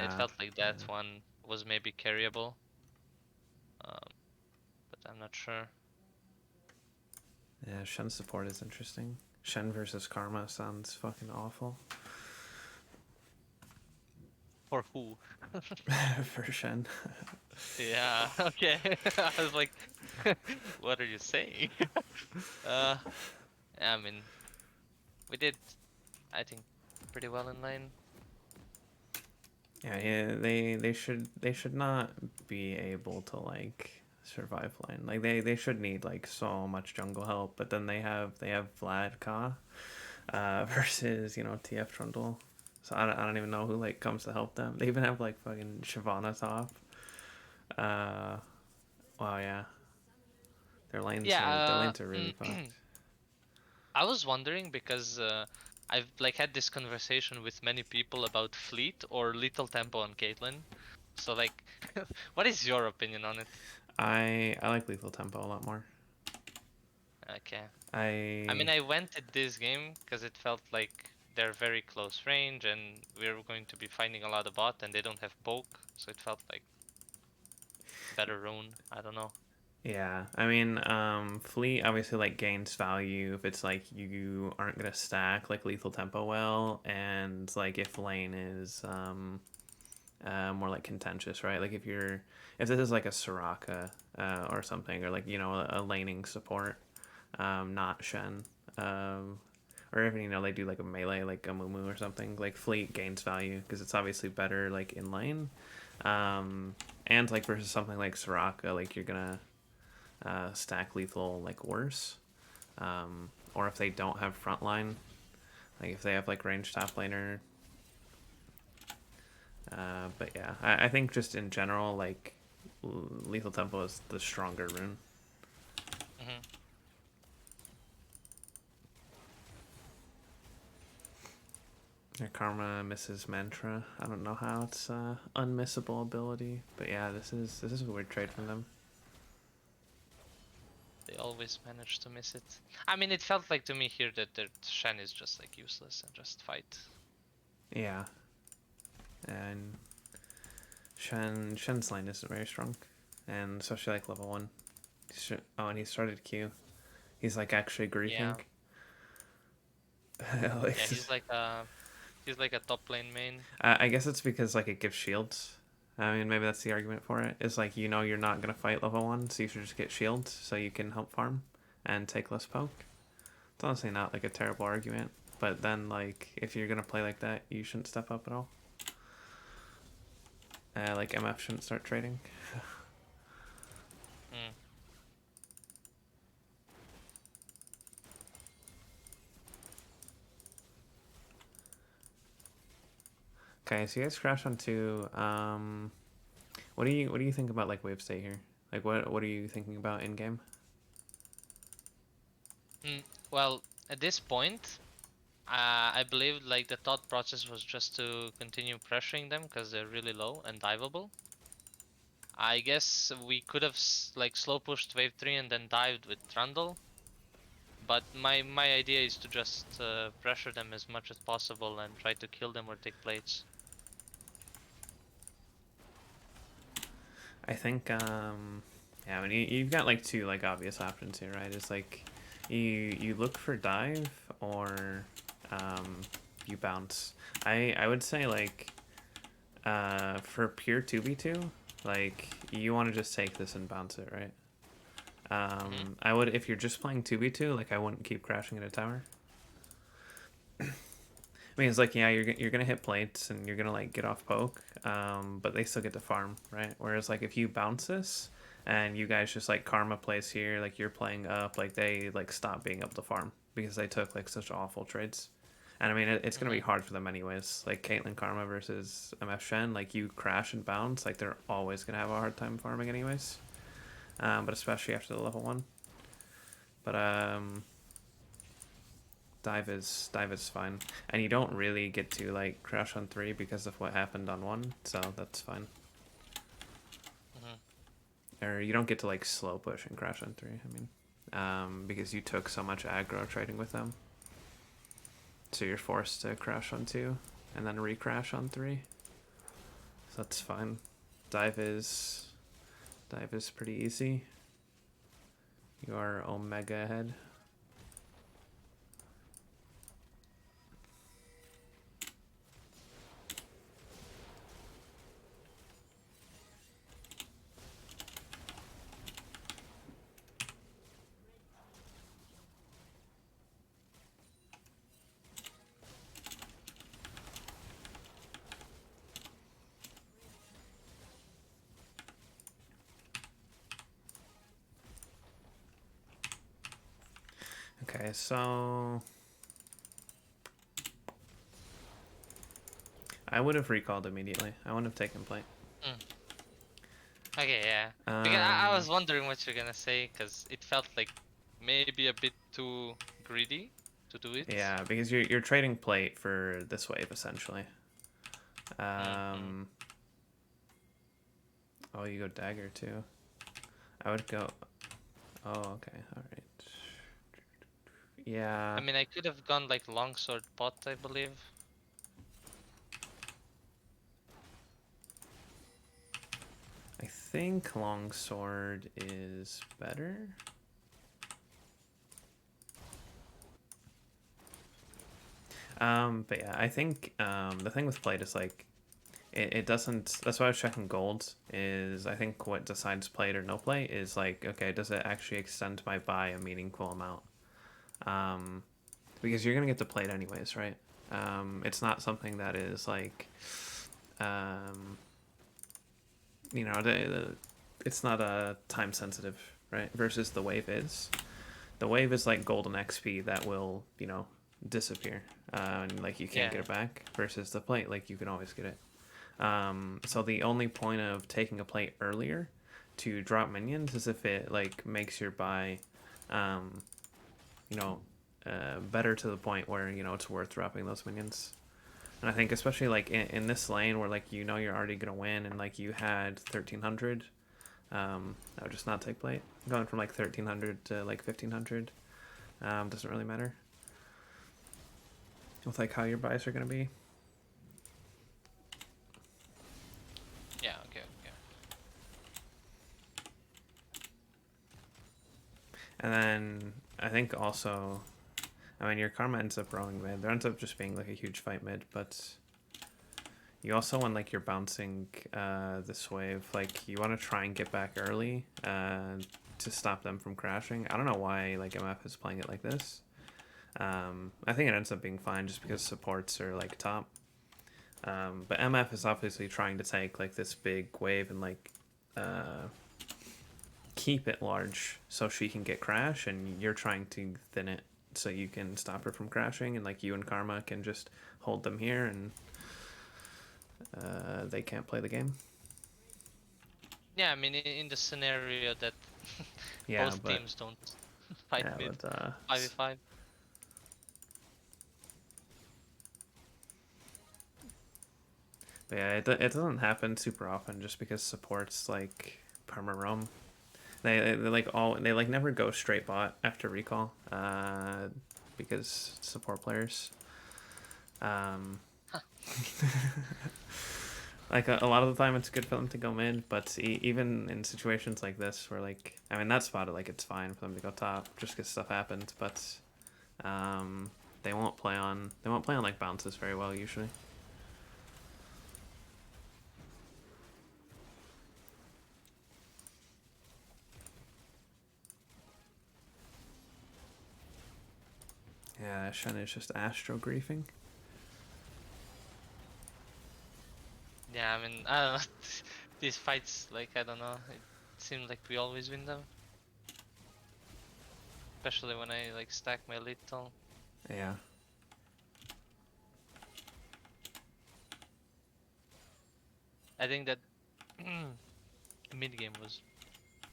It Yeah. felt like that one was maybe carryable, um, but I'm not sure. Yeah, Shen support is interesting. Shen versus Karma sounds fucking awful. For who? For Shen. Yeah, okay. I was like, what are you saying? Uh, I mean, we did, I think, pretty well in lane. Yeah, they should not be able to like survive lane. Like they should need like so much jungle help, but then they have Vlad Ka versus TF Trundle. So I don't even know who like comes to help them. They even have like fucking Shyvana top. Uh, wow, yeah, their Yeah, lanes are really fucked. I was wondering because I've like had this conversation with many people about Fleet or Little Tempo on Caitlyn. So like, what is your opinion on it? I like Lethal Tempo a lot more. Okay. I mean, I I went at this game because it felt like they're very close range and we're going to be finding a lot of bot and they don't have poke, so it felt like better rune. I don't know. Yeah, I mean, Fleet obviously like gains value if it's like you aren't gonna stack like lethal tempo well, and like if lane is more like contentious, right? Like if this is like a Soraka or something, or like a laning support, not Shen, um, or if they do like a melee like a Mumu or something, like Fleet gains value because it's obviously better like in lane, and like versus something like Soraka, like you're gonna stack lethal like worse. Or if they don't have frontline, like if they have like ranged top laner. But yeah, I think just in general, like lethal tempo is the stronger rune. Hmm. Their Karma misses Mantra. I don't know how it's unmissable ability, but yeah, this is a weird trade from them. They always manage to miss it. I mean, it felt like to me here that their Shen is just like useless and just fight. Yeah, and Shen's line isn't very strong, and especially like level one. Oh, and he started Q. He's like actually Yeah, griefing. yeah, he's like a top lane main. I guess it's because like it gives shields. I mean, maybe that's the argument for it. It's like you're not gonna fight level one, so you should just get shields so you can help farm and take less poke. It's honestly not like a terrible argument, but then like if you're gonna play like that, you shouldn't step up at all. Like MF shouldn't start trading. Mm. Okay, so you guys crash on two. What do you think about like wave stay here? Like what are you thinking about in game? Well, at this point, I believe like the thought process was just to continue pressuring them because they're really low and diveable. I guess we could have like slow pushed wave 3 and then dived with Trundle, but my idea is to just pressure them as much as possible and try to kill them or take plates. I think yeah, I mean you've got like two like obvious options here, right? It's like you look for dive or um you bounce. I would say like for pure 2v2, like you want to just take this and bounce it, right? Hmm. I would if you're just playing 2v2, like I wouldn't keep crashing at a tower. I mean, it's like yeah, you're gonna hit plates and you're gonna like get off poke, but they still get to farm, right? Whereas like if you bounce this and you guys just like karma plays here, like you're playing up, like they like stop being able to farm because they took like such awful trades. And I mean, it's gonna be Hmm. hard for them anyways. Like Caitlyn Karma versus MF Shen, like you crash and bounce, like they're always gonna have a hard time farming anyways. But especially after the level one. But dive is fine, and you don't really get to like crash on three because of what happened on one, so that's fine. Hmm. Or you don't get to like slow push and crash on three. I mean, because you took so much aggro trading with them, so you're forced to crash on two and then recrash on three. That's fine. Dive is pretty easy. You are Omega ahead. Okay, so I would have recalled immediately. I wouldn't have taken plate. Mm. Okay, yeah. Because I was wondering what you're gonna say, because it felt like maybe a bit too greedy to do it. Yeah, because you're trading plate for this wave essentially. Mm-hmm. Oh, you go dagger too. I would go. Oh, okay, all right. Yeah. I mean, I could have gone like longsword pot, I believe. I think longsword is better. But yeah, I think the thing with plate is like it doesn't. That's why I was checking gold. Is I think what decides plate or no plate is like, okay, does it actually extend my buy a meaningful amount? Because you're gonna get the plate anyways, right? It's not something that is like, um, you know, it's not a time sensitive, right? Versus the wave is. The wave is like golden XP that will, you know, disappear, and like you can't Yeah. get it back. Versus the plate, like you can always get it. So the only point of taking a plate earlier to drop minions is if it like makes your buy, um, you know, better to the point where you know it's worth dropping those minions. And I think especially like in this lane where like you know you're already gonna win and like you had 1300, I would just not take plate. Going from like 1300 to like 1500 doesn't really matter with like how your buys are gonna be. Yeah, okay, okay. And then I think also, I mean, your karma ends up rolling mid. There ends up just being like a huge fight mid, but you also, when like you're bouncing this wave, like you want to try and get back early to stop them from crashing. I don't know why like MF is playing it like this. I think it ends up being fine just because supports are like top. But MF is obviously trying to take like this big wave and like keep it large so she can get crash, and you're trying to thin it so you can stop her from crashing, and like you and Karma can just hold them here and they can't play the game. Yeah, I mean, in the scenario that Yeah, both but teams don't fight yeah, mid but 5v5. yeah, it doesn't happen super often just because supports like perma roam. They like all they like never go straight bot after recall because support players like a lot of the time it's good for them to go mid, but even in situations like this where like I mean that spot like it's fine for them to go top just because stuff happens, but um, they won't play on like bounces very well usually. Yeah, Shen is just astro griefing. Yeah, I mean, I don't know. These fights, like, I don't know. It seems like we always win them. Especially when I, like, stack my lethal. Yeah. I think that mid game was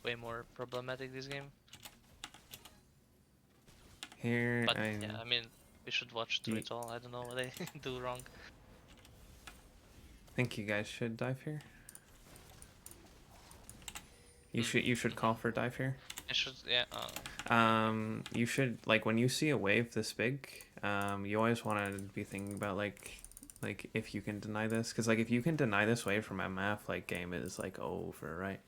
way more problematic this game. Here, But yeah, I mean, we should watch through you, it all. I don't know what I do wrong. think you guys should dive here. You Hmm. should call for dive here. I should, yeah. You should like when you see a wave this big, you always want to be thinking about like Like if you can deny this, because like if you can deny this wave from MF, like game is like over, right?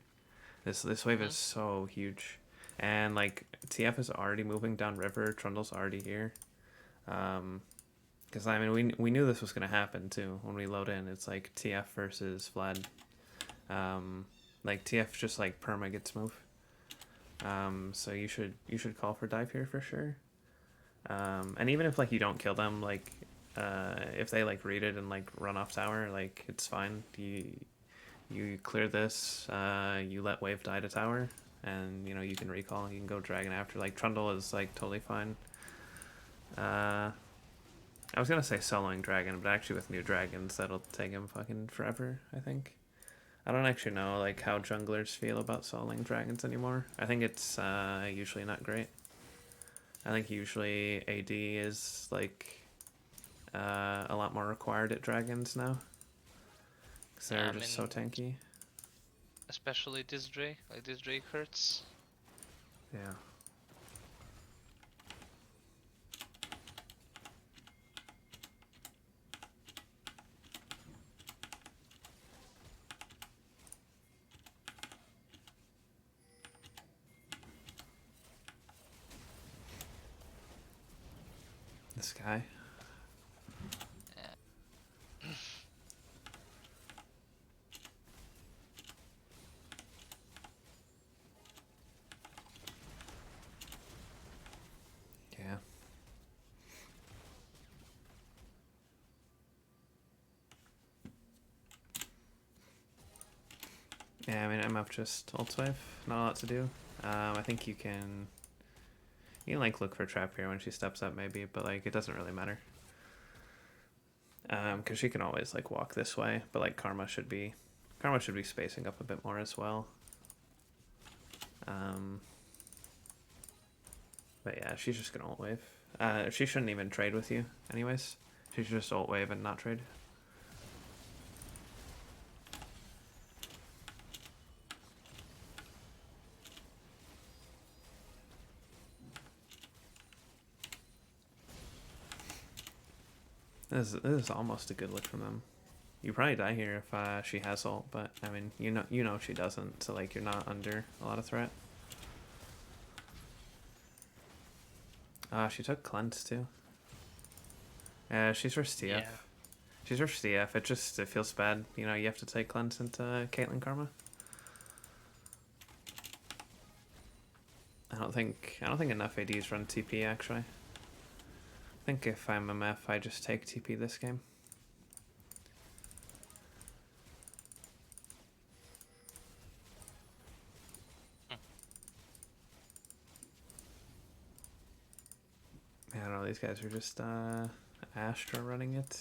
This wave Mm-hmm. is so huge, and like TF is already moving down river. Trundle's already here. Because I mean we knew this was gonna happen too when we load in. It's like TF versus Vlad. Like TF just like perma gets move. So you should call for dive here for sure. And even if like you don't kill them, like if they like read it and like run off tower, like it's fine. You clear this, you let wave die to tower, and you know you can recall. You can go dragon after. Like Trundle is like totally fine. I was gonna say soloing dragon, but actually with new dragons that'll take him fucking forever, I think. I don't actually know like how junglers feel about soloing dragons anymore. I think it's usually not great. I think usually AD is like a lot more required at dragons now. Because Yeah, they're I just so mean, tanky. especially this Drake. Like this Drake hurts. Yeah. This guy. Yeah. Yeah. Yeah, I mean MF just ult wave. Not a lot to do. I think you can like look for trap here when she steps up maybe, but like it doesn't really matter. Because she can always like walk this way, but like Karma should be spacing up a bit more as well. But yeah, she's just gonna ult wave. She shouldn't even trade with you, anyways. She should just ult wave and not trade. This is almost a good look from them. You probably die here if she has ult, but I mean, you know she doesn't, so like you're not under a lot of threat. She took cleanse too. She's first TF. Yeah. She's first TF. It feels bad. You know, you have to take cleanse into Caitlyn Karma. I don't think enough ADs run TP actually. I think if I'm MF, I just take TP this game. I don't know, these guys are just Astra running it.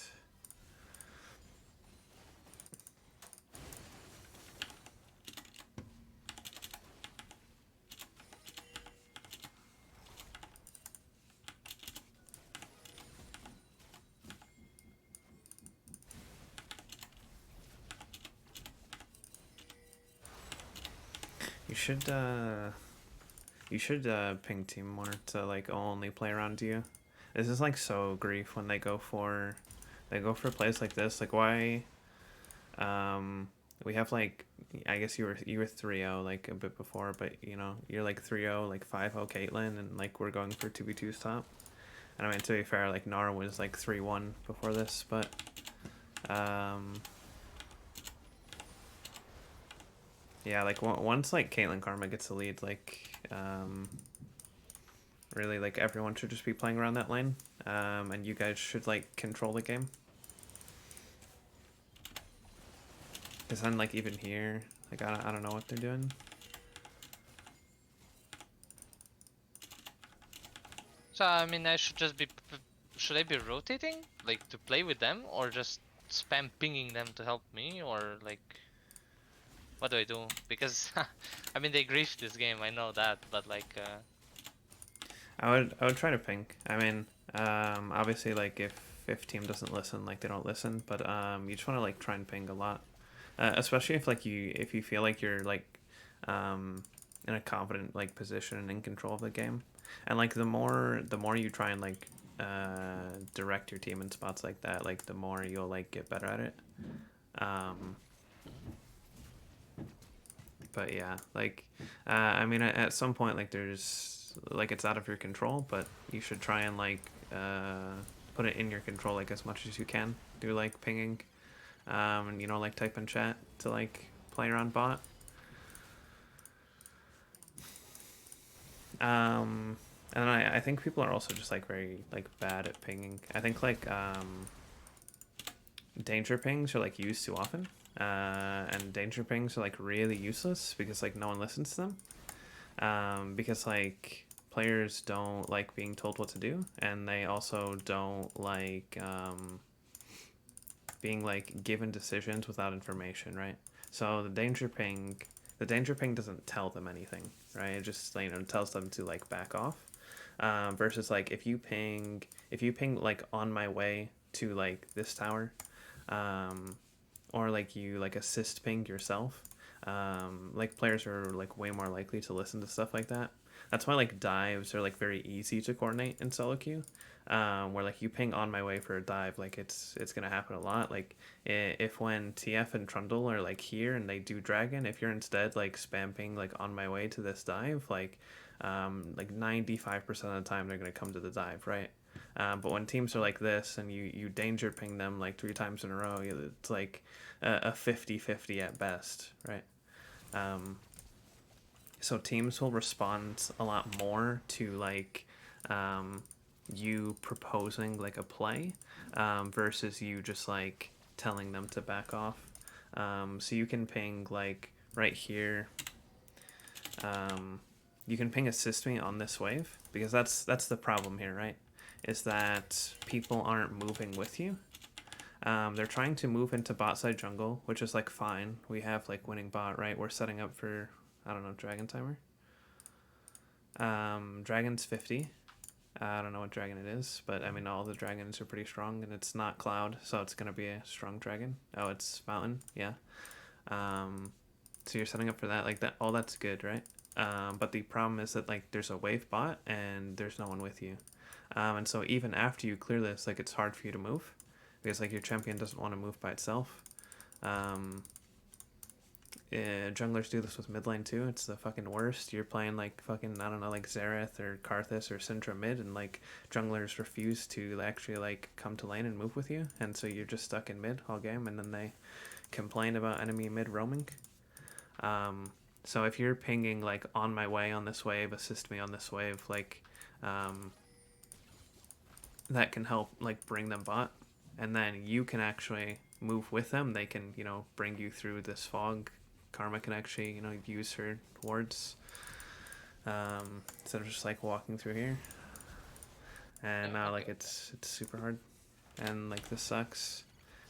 You should ping team more to like only play around you. This is like so grief when they go for plays like this. Like why we have like I guess you were 3-0 like a bit before, but you know, you're like 3-0 like 5-0 Caitlyn, and like we're going for 2v2's top. And I mean, to be fair, like Nara was like 3-1 before this, but yeah, like once like Caitlyn Karma gets the lead, like really like everyone should just be playing around that lane, and you guys should like control the game. Cause then like even here, like I don't know what they're doing. So I mean, I should just be. Should I be rotating, like to play with them, or just spam pinging them to help me, or like, what do I do? Because I mean, they griefed this game. I know that, but like. I would try to ping. I mean, obviously like if team doesn't listen, like they don't listen, but you just want to like try and ping a lot, especially if like if you feel like you're like in a confident like position and in control of the game, and like the more you try and like direct your team in spots like that, like the more you'll like get better at it. But yeah, like I mean, at some point, like there's like it's out of your control, but you should try and like put it in your control like as much as you can. Do like pinging, and you know, like type in chat to like player on bot. And I think people are also just like very like bad at pinging. I think like danger pings are like used too often, and danger pings are like really useless because like no one listens to them. Because like players don't like being told what to do, and they also don't like being like given decisions without information, right? So the danger ping doesn't tell them anything, right? It just, you know, tells them to like back off. Versus like if you ping like on my way to like this tower, or like you like assist ping yourself, like players are like way more likely to listen to stuff like that. That's why like dives are like very easy to coordinate in solo queue. Where like you ping on my way for a dive, like it's gonna happen a lot. Like if when TF and Trundle are like here and they do dragon, if you're instead like spam ping like on my way to this dive, like 95% of the time they're gonna come to the dive, right? But when teams are like this and you danger ping them like 3 times in a row, it's like a 50-50 at best, right? So teams will respond a lot more to like you proposing like a play, versus you just like telling them to back off. So you can ping like right here. You can ping assist me on this wave because that's the problem here, right? Is that people aren't moving with you. They're trying to move into bot side jungle, which is like fine. We have like winning bot, right? We're setting up for, I don't know, dragon timer. Dragon's 50. I don't know what dragon it is, but I mean all the dragons are pretty strong, and it's not cloud, so it's gonna be a strong dragon. Oh, it's mountain, yeah. So you're setting up for that, like that. All that's good, right? But the problem is that like there's a wave bot and there's no one with you, and so even after you clear this, like it's hard for you to move because like your champion doesn't want to move by itself. Junglers do this with mid lane too. It's the fucking worst. You're playing like fucking, I don't know, like Xerath or Karthus or Syndra mid, and like junglers refuse to actually like come to lane and move with you, and so you're just stuck in mid all game, and then they complain about enemy mid roaming. So if you're pinging like on my way on this wave, assist me on this wave, like that can help like bring them bot, and then you can actually move with them. They can, you know, bring you through this fog. Karma can actually, you know, use her wards, instead of just like walking through here. And now like it's super hard, and like this sucks.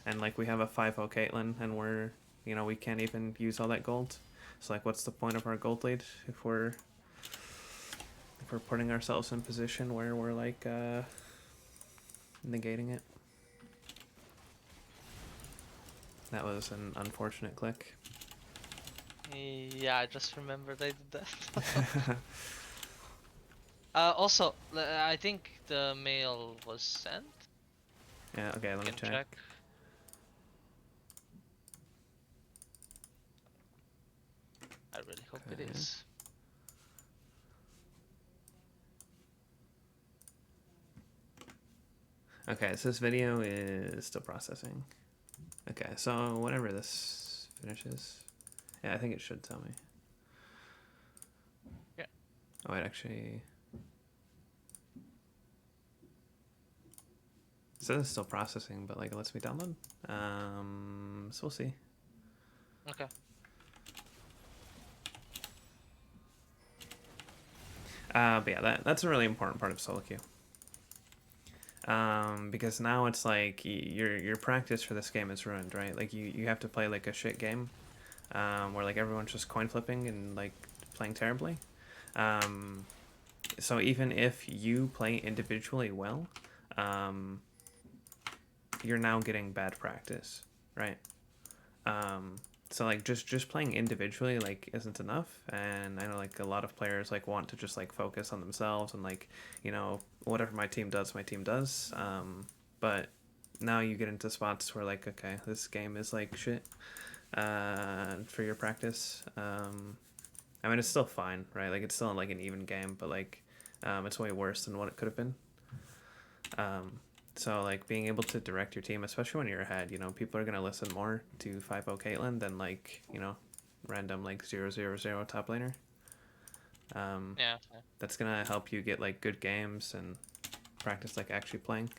And like we have a 5-0 Caitlyn, and we're, you know, we can't even use all that gold. So like, what's the point of our gold lead if we're putting ourselves in position where we're like negating it? That was an unfortunate click. Yeah, I just remembered I did that. Also, I think the mail was sent. Yeah, okay, let me check. I really hope it is. Okay, so this video is still processing. Okay, so whenever this finishes, yeah, I think it should tell me. Yeah. Oh, it actually... It says it's still processing, but like it lets me download. So we'll see. Okay. But yeah, that's a really important part of solo queue. Because now it's like your practice for this game is ruined, right? Like you have to play like a shit game, where like everyone's just coin flipping and like playing terribly. So even if you play individually well, you're now getting bad practice, right? So like just playing individually like isn't enough, and I know like a lot of players like want to just like focus on themselves and like, you know, whatever my team does, my team does. But now you get into spots where like, okay, this game is like shit for your practice. I mean, it's still fine, right? Like it's still like an even game, but like it's way worse than what it could have been. Um, so like being able to direct your team, especially when you're ahead, you know, people are gonna listen more to 5-0 Caitlyn than like, you know, random like 0-0-0 top laner. Um, Yeah. that's gonna help you get like good games and practice like actually playing.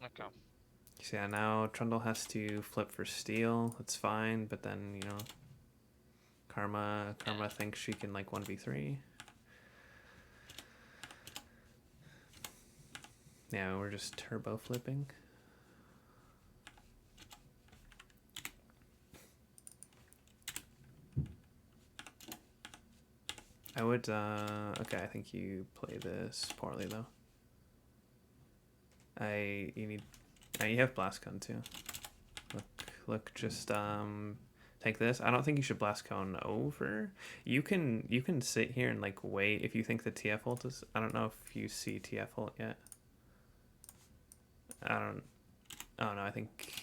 Okay. So yeah, now Trundle has to flip for steal. That's fine, but then you know, Karma Yeah. thinks she can like 1v3. Yeah, we're just turbo flipping. I would, okay, I think you play this poorly though. You need, you have Blast Cone too. Look, just, take this. I don't think you should Blast Cone over. You can sit here and like wait if you think the TF ult is, I don't know if you see TF ult yet. I don't, oh no, I think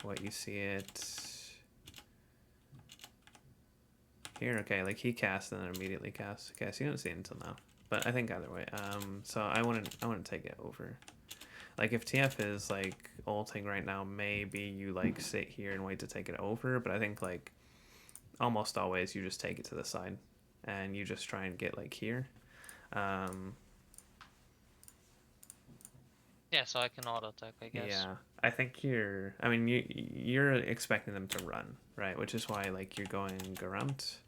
what you see it here. Okay, like he casts and then immediately casts. Okay, so you don't see it until now. But I think either way. So I wouldn't take it over. Like if TF is like ulting right now, maybe you like sit here and wait to take it over. But I think like almost always you just take it to the side, and you just try and get like here. Um, Yeah, so I can auto attack, I guess. yeah, I think you're. I mean, you're expecting them to run, right? Which is why like you're going Garant.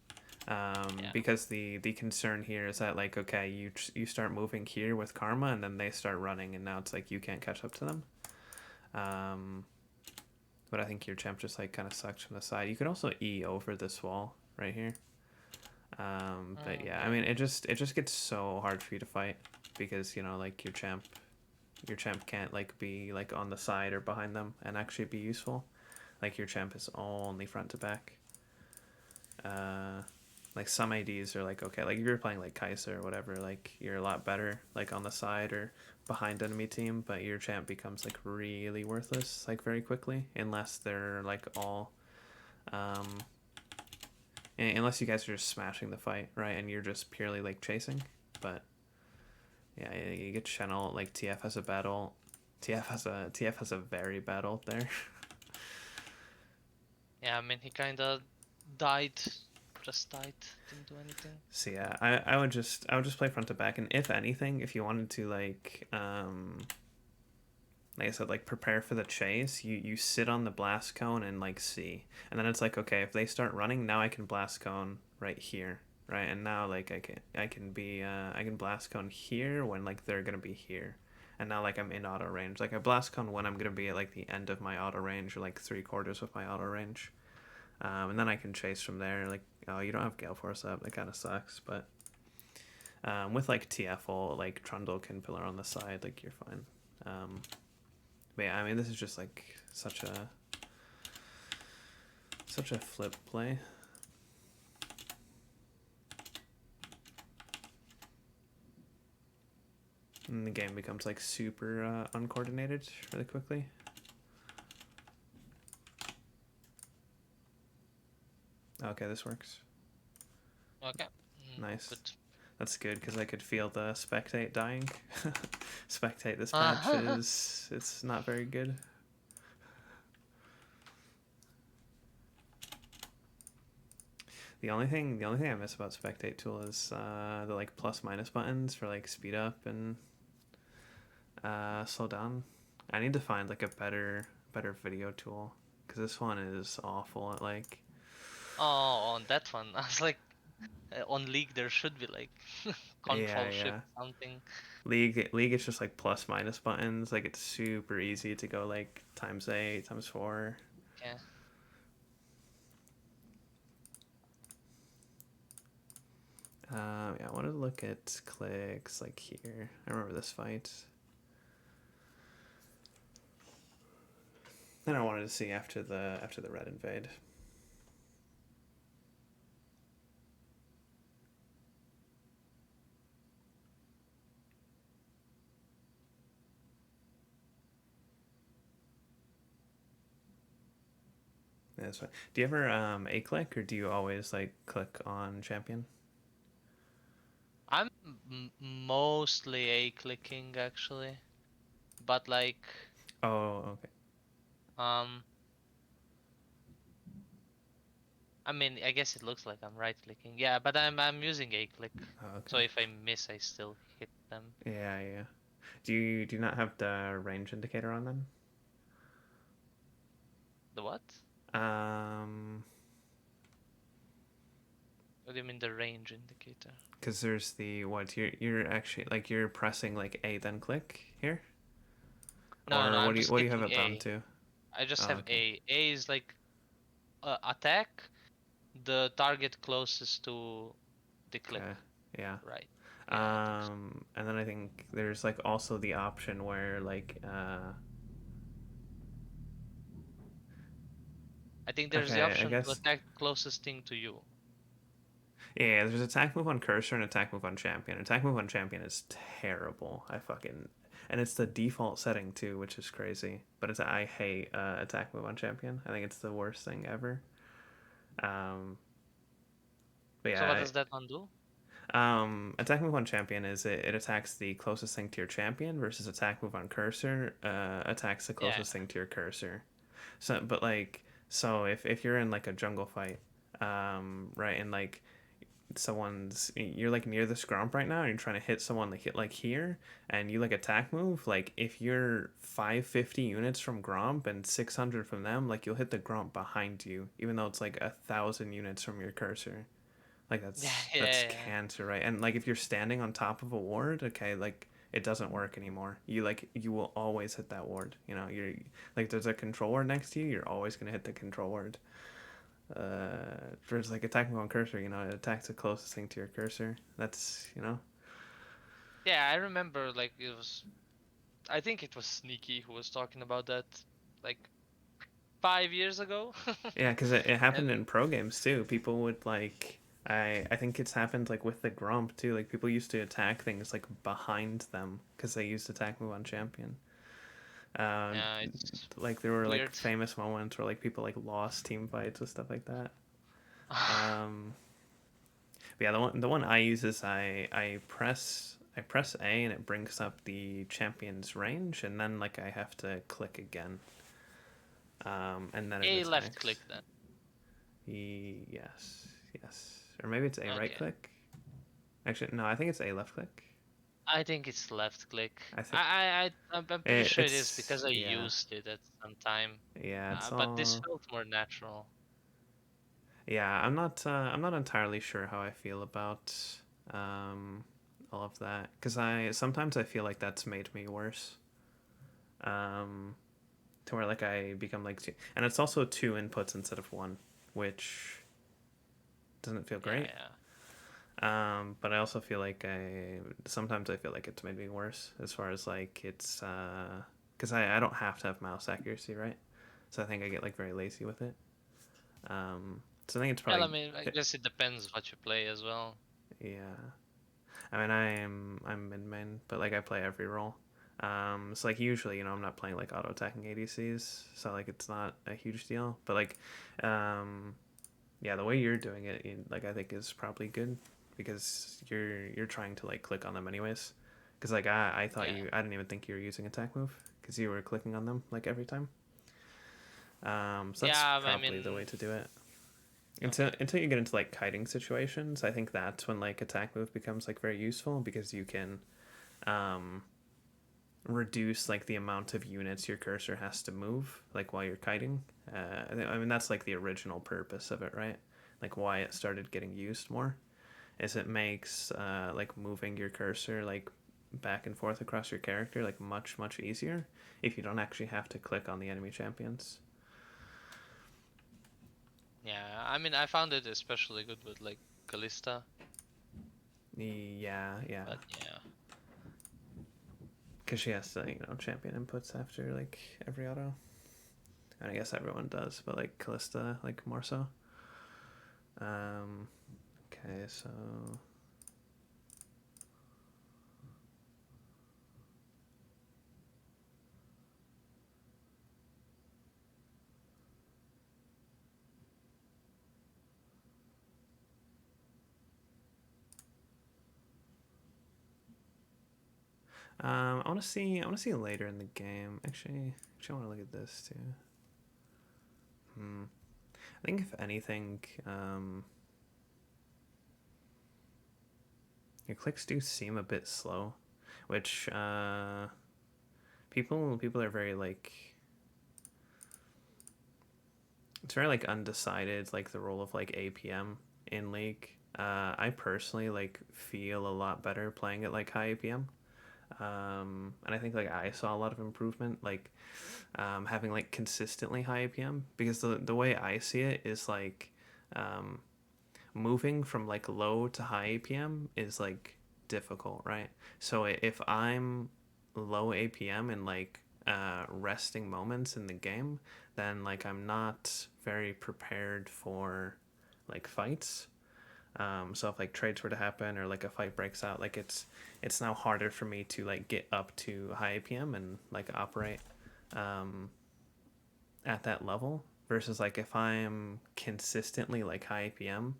Yeah. Because the concern here is that like okay you start moving here with Karma and then they start running and now it's like you can't catch up to them. Um, but I think your champ just like kind of sucks from the side. You could also E over this wall right here. But yeah, I Yeah. mean it just gets so hard for you to fight because you know like your champ can't like be like on the side or behind them and actually be useful. Like your champ is only front to back. Uh, like some ADs are like okay, like if you're playing like Kai'Sa or whatever, like you're a lot better like on the side or behind enemy team, but your champ becomes like really worthless like very quickly unless they're like all um unless you guys are just smashing the fight, right? And you're just purely like chasing. But yeah, you get channel like TF has a battle. TF has a very bad ult there. Yeah, I mean he kinda died. Just died. Didn't do anything. So yeah, I would just play front to back, and if anything, if you wanted to like I said, like prepare for the chase, you sit on the blast cone and like see, and then it's like okay, if they start running, now I can blast cone right here, right, and now like I can blast cone here when like they're gonna be here, and now like I'm in auto range, like I blast cone when I'm gonna be at like the end of my auto range or like 3/4 of my auto range, and then I can chase from there. Like oh, you don't have Gale Force up, that kind of sucks, but with like TFL, like Trundle can pillar on the side, like you're fine. But yeah, I mean, this is just like such a flip play. And the game becomes like super uncoordinated really quickly. Okay, this works. Okay. Nice. Good. That's good because I could feel the spectate dying. Spectate this patch Uh, is it's not very good. The only thing I miss about spectate tool is the like plus minus buttons for like speed up and slow down. I need to find like a better video tool because this one is awful at like oh, on that one, I was like, on League there should be like yeah Control Shift yeah something. League it's just like plus minus buttons, like it's super easy to go like ×8 ×4. Yeah. Yeah, I want to look at clicks like here. I remember this fight. Then I wanted to see after the red invade. Yeah, that's fine. Do you ever a click or do you always like click on champion? I'm mostly a clicking actually, but like Oh, okay. um I mean, I guess it looks like I'm right clicking. Yeah, but I'm using a click. Oh, So okay. if I miss, I still hit them. Yeah, yeah. Do you not have the range indicator on then? The what? Um, What do you mean the range indicator? because there's the what you're actually like you're pressing like A then click here, No, no, or I'm just what do you have clicking it bound A. to? I just Oh, have okay. A. A is like attack the target closest to the click. Okay. Yeah. Right. Yeah, I think so. And then I think there's like also the option where like I think there's the okay, I option to guess attack closest thing to you. yeah, there's attack move on cursor and attack move on champion. Attack move on champion is terrible. And it's the default setting too, which is crazy. But it's I hate attack move on champion. I think it's the worst thing ever. Um, but So what yeah, does that one do? attack move on champion is it attacks the closest thing to your champion versus attack move on cursor attacks the Yeah. closest thing to your cursor. So, but like, so if you're in like a jungle fight, right, and like you're like near the scrump right now and you're trying to hit someone like hit like here and you like attack move like if you're 550 units from gromp and 600 from them like you'll hit the gromp behind you even though it's like 1,000 units from your cursor like Yeah, that's yeah, cancer, right? And like if you're standing on top of a ward, okay, like it doesn't work anymore. You will always hit that ward, you're like there's a control ward next to you, you're always going to hit the control ward. Versus like attacking on cursor, it attacks the closest thing to your cursor. That's. yeah. I remember like it was. I think it was Sneaky who was talking about that, like 5 years ago. Yeah, because it happened And in pro games too. People would like I think it's happened like with the grump too. Like people used to attack things like behind them because they used attack move on champion. Um, yeah, it's like there were like weird. famous moments where like people like lost team fights and stuff like that. Um, but yeah, the one I use is I press A and it brings up the champion's range, and then like I have to click again, and then it A left click attacks. then. Yes, yes, or maybe it's A right Okay. click. Actually, no, I think it's A left click. I think it's left click. I think I'm pretty sure it is it's because I yeah, used it at some time. yeah. It's But this all felt more natural. yeah. I'm not entirely sure how I feel about um, all of that because I sometimes I feel like that's made me worse. Um, to where like I become like and it's also two inputs instead of one, which doesn't feel Yeah, great. yeah. But I also feel like sometimes I feel like it's made me worse as far as like it's because I don't have to have mouse accuracy, right? So I think I get like very lazy with it. So I think it's Well, I probably mean, I guess it depends what you play as well. yeah. I mean I'm mid main, but like I play every role. So like usually I'm not playing like auto attacking ADCs, so like it's not a huge deal. But like um, yeah, the way you're doing it, like I think is probably good because you're trying to like click on them anyways. Because like I thought Yeah. I didn't even think you were using attack move because you were clicking on them like every time. So that's Yeah, I probably the way mean, to do it. Until okay. until you get into like kiting situations, I think that's when like attack move becomes like very useful because you can um, reduce like the amount of units your cursor has to move like while you're kiting. I mean that's like the original purpose of it, right? Like why it started getting used more is it makes like moving your cursor like back and forth across your character like much easier if you don't actually have to click on the enemy champions. Yeah, I mean, I found it especially good with like Kalista, Yeah, yeah, but yeah. because she has to champion inputs after like every auto. And I guess everyone does, but like Callista, like more so. Okay, so I want to see. I want to see later in the game. Actually, I want to look at this too. I think if anything, your clicks do seem a bit slow, which people are very like it's very like undecided, like the role of like APM in League. I personally like feel a lot better playing it like high APM. And I think like I saw a lot of improvement, like having like consistently high APM, because the way I see it is like um, moving from like low to high APM is like difficult, right? So if I'm low APM in like resting moments in the game, then like I'm not very prepared for like fights. So if like trades were to happen or like a fight breaks out, like it's now harder for me to like get up to high APM and like operate um, at that level versus like if I'm consistently like high APM.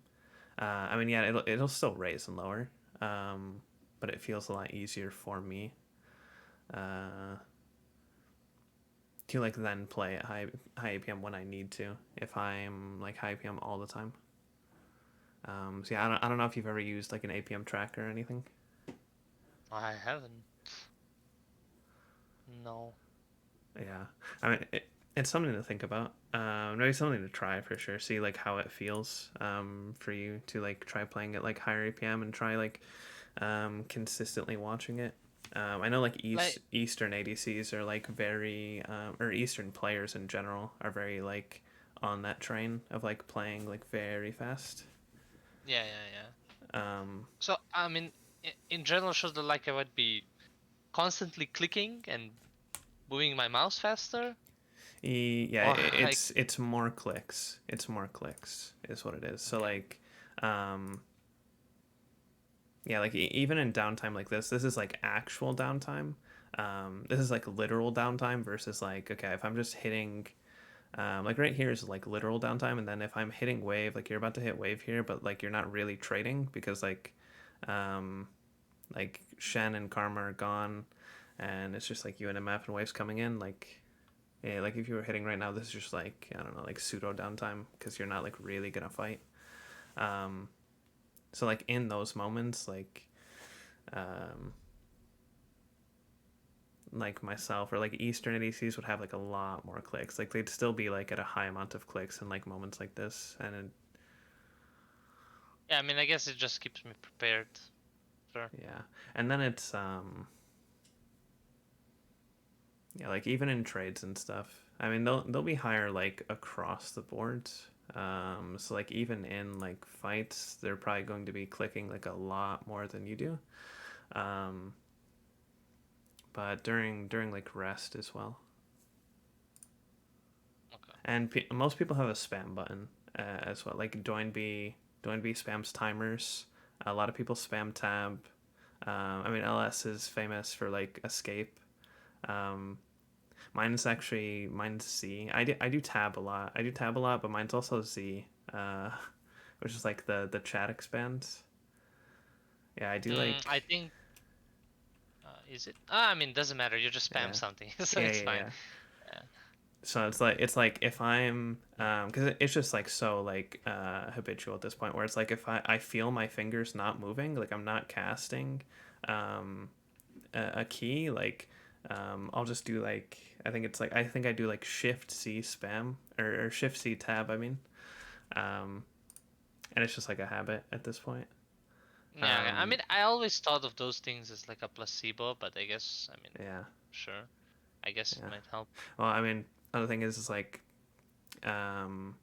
I mean, yeah, it'll still raise and lower, um, but it feels a lot easier for me uh, to like then play at high APM when I need to if I'm like high APM all the time. So yeah, I don't know if you've ever used like an APM tracker or anything. I haven't. No. Yeah, I mean it's something to think about. Maybe something to try for sure. See like how it feels for you to like try playing it like higher APM and try like consistently watching it. I know like Like, Eastern ADCs are like very or Eastern players in general are very like on that train of like playing like very fast. yeah, yeah, yeah. Um, So, I mean, in general, shows that like I would be constantly clicking and moving my mouse faster, yeah, or like, it's more clicks. It's more clicks is what it is. So okay, like um, yeah, like even in downtime like this is like actual downtime. This is like literal downtime versus like okay, if I'm just hitting like right here is like literal downtime, and then if I'm hitting wave, like you're about to hit wave here, but like you're not really trading because um, like Shen and Karma are gone, and it's just like you and MF and waves coming in. Like yeah, like if you were hitting right now, this is just like I don't know, like pseudo downtime because you're not like really gonna fight. Um, so like in those moments, um, like myself or like Eastern ADCs would have like a lot more clicks. Like they'd still be like at a high amount of clicks in like moments like this, and yeah, I mean, I guess it just keeps me prepared. Sure. yeah, and then it's yeah, like even in trades and stuff. I mean, they'll be higher like across the board. So like even in like fights, they're probably going to be clicking like a lot more than you do. Um, but during like rest as well. Okay. And most people have a spam button as well. Like Doin B spams timers. A lot of people spam tab. I mean, LS is famous for like escape. Um, mine's Z. I do tab a lot. I do tab a lot, but mine's also Z, which is like the chat expands. Yeah, I do I like. think is it? I mean, doesn't matter. You just spam Yeah, something, so yeah, it's yeah, fine. yeah. Yeah. So it's like if I'm because it's just like so like habitual at this point where it's like if I feel my fingers not moving, like I'm not casting um a key, like I'll just do like I think I do like shift C spam or shift C tab, I mean. um and it's just like a habit at this point. Yeah, yeah. I um mean, I always thought of those things as like a placebo, but I guess, I mean, yeah, sure. I guess it yeah. might help. Well, I mean, other thing is like um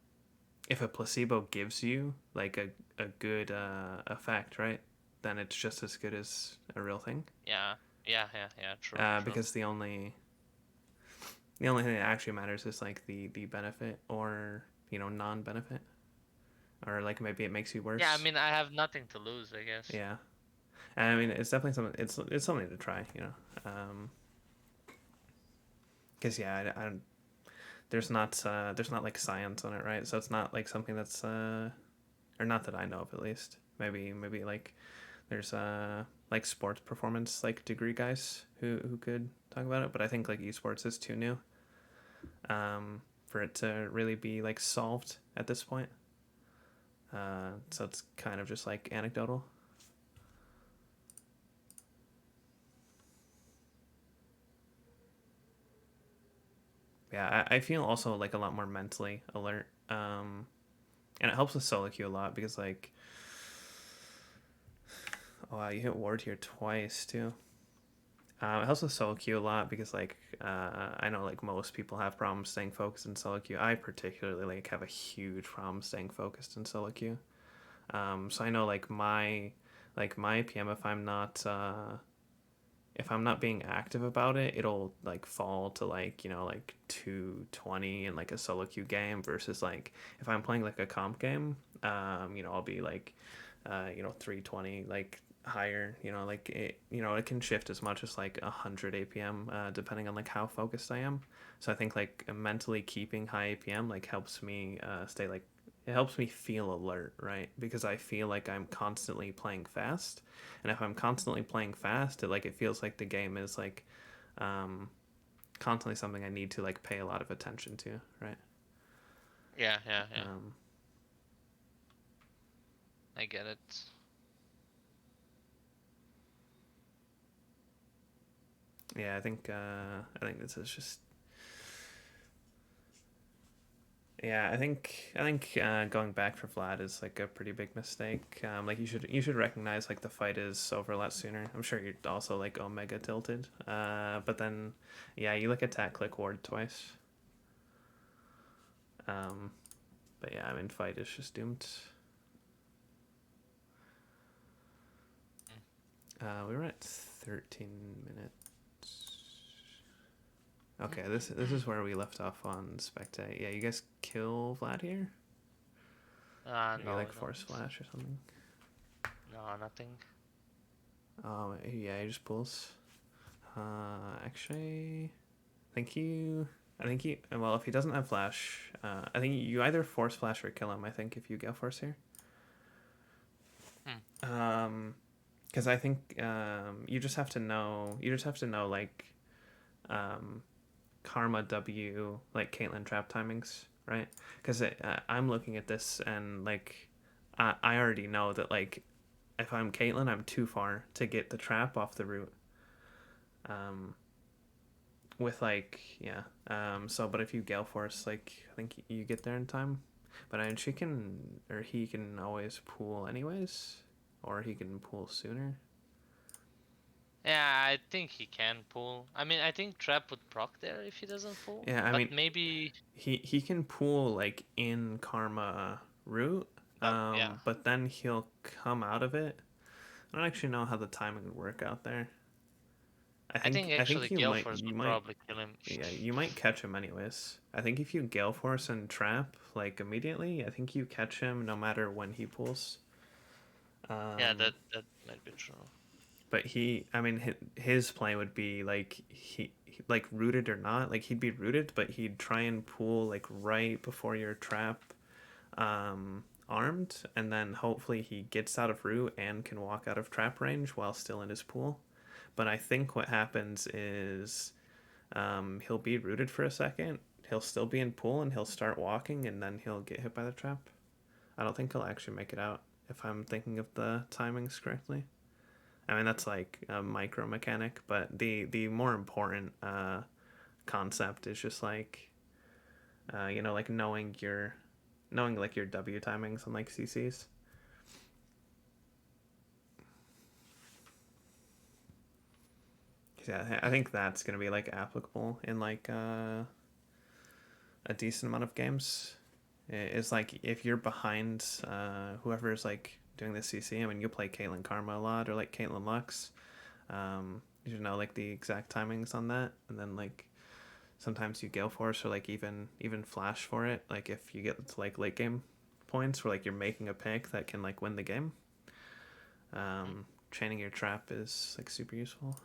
if a placebo gives you like a good effect, right, then it's just as good as a real thing. Yeah, yeah, yeah, yeah. True, true. Because the only The only thing that actually matters is like the benefit or non-benefit, or like maybe it makes you Yeah, I worse. mean, I have nothing to lose, I guess. Yeah, and I mean it's definitely something. It's something to try. Because yeah, I don't. There's not like science on it, right? So it's not like something that's or not that I know of at least. Maybe like there's like sports performance like degree guys who could talk about it, but I think like esports is too new for it to really be like solved at this point. So it's kind of just like anecdotal. Yeah, I feel also like a lot more mentally alert. And it helps with solo queue a lot because like, oh wow, you hit ward here twice too. It helps with solo queue a lot because like I know like most people have problems staying focused in solo queue. I particularly like have a huge problem staying focused in solo queue. So I know like my PM if I'm not being active about it, it'll like fall to like 220 in like a solo queue game versus like if I'm playing like a comp game, I'll be like 320 like higher. Like it can shift as much as like 100 APM depending on like how focused I am. So I think like mentally keeping high APM like helps me stay like it helps me feel alert, right? Because I feel like I'm constantly playing fast, and if I'm constantly playing fast, it feels like the game is like um, constantly something I need to like pay a lot of attention to, right? Yeah, yeah, yeah. Um, I get it. yeah, I think this is just yeah, I think going back for Vlad is like a pretty big mistake. Like you should recognize like the fight is over a lot sooner. I'm sure you're also like Omega tilted. But then yeah, you look at Tat Click Ward twice. Um, but yeah, I mean fight is just doomed. Mm. We were at 13 minutes. Okay, this is where we left off on Spectate. Yeah, you guys kill Vlad here? Or you No, we like Force don't. Flash or something? No, nothing. Oh, yeah, he just pulls. Actually, I think you. I think he. Well, if he doesn't have Flash, I think you either Force Flash or kill him. I think if you Gale Force here. Hmm. Because I think you just have to know. You just have to know like, um, Karma W like Caitlyn trap timings, right? Because I'm looking at this and like, I already know that like, if I'm Caitlyn, I'm too far to get the trap off the root. Um, with like yeah so but if you gale force like I think you get there in time, but I mean she can or he can always pool anyways, or he can pool sooner. Yeah, I think he can pull. I mean, I think Trap would proc there if he doesn't pull. Yeah, I But mean maybe. he can pool like in karma route, Yeah. but then he'll come out of it. I don't actually know how the timing would work out there. i I think think i actually think Gale Force you would might probably kill him. yeah, you might catch him anyways. I think if you gale force and trap like immediately, I think you catch him no matter when he pulls. Yeah, Um, that might be true. but I mean, his play would be like like rooted or not, like he'd be rooted, but he'd try and pull like right before your trap, armed, and then hopefully he gets out of root and can walk out of trap range while still in his pool. But I think what happens is, he'll be rooted for a second, he'll still be in pool, and he'll start walking, and then he'll get hit by the trap. I don't think he'll actually make it out if I'm thinking of the timings correctly. I mean, that's like a micro mechanic, but the more important concept is just like, like knowing like your W timings on like CCs. Yeah, I think that's gonna be like applicable in like a decent amount of games. It's like if you're behind whoever's like doing the CC. I mean, you play Caitlyn Karma a lot or like Caitlyn Lux. You should know like the exact timings on that, and then like sometimes you gale force or like even flash for it. Like if you get to like late game points where like you're making a pick that can like win the game. Chaining your trap is like super useful.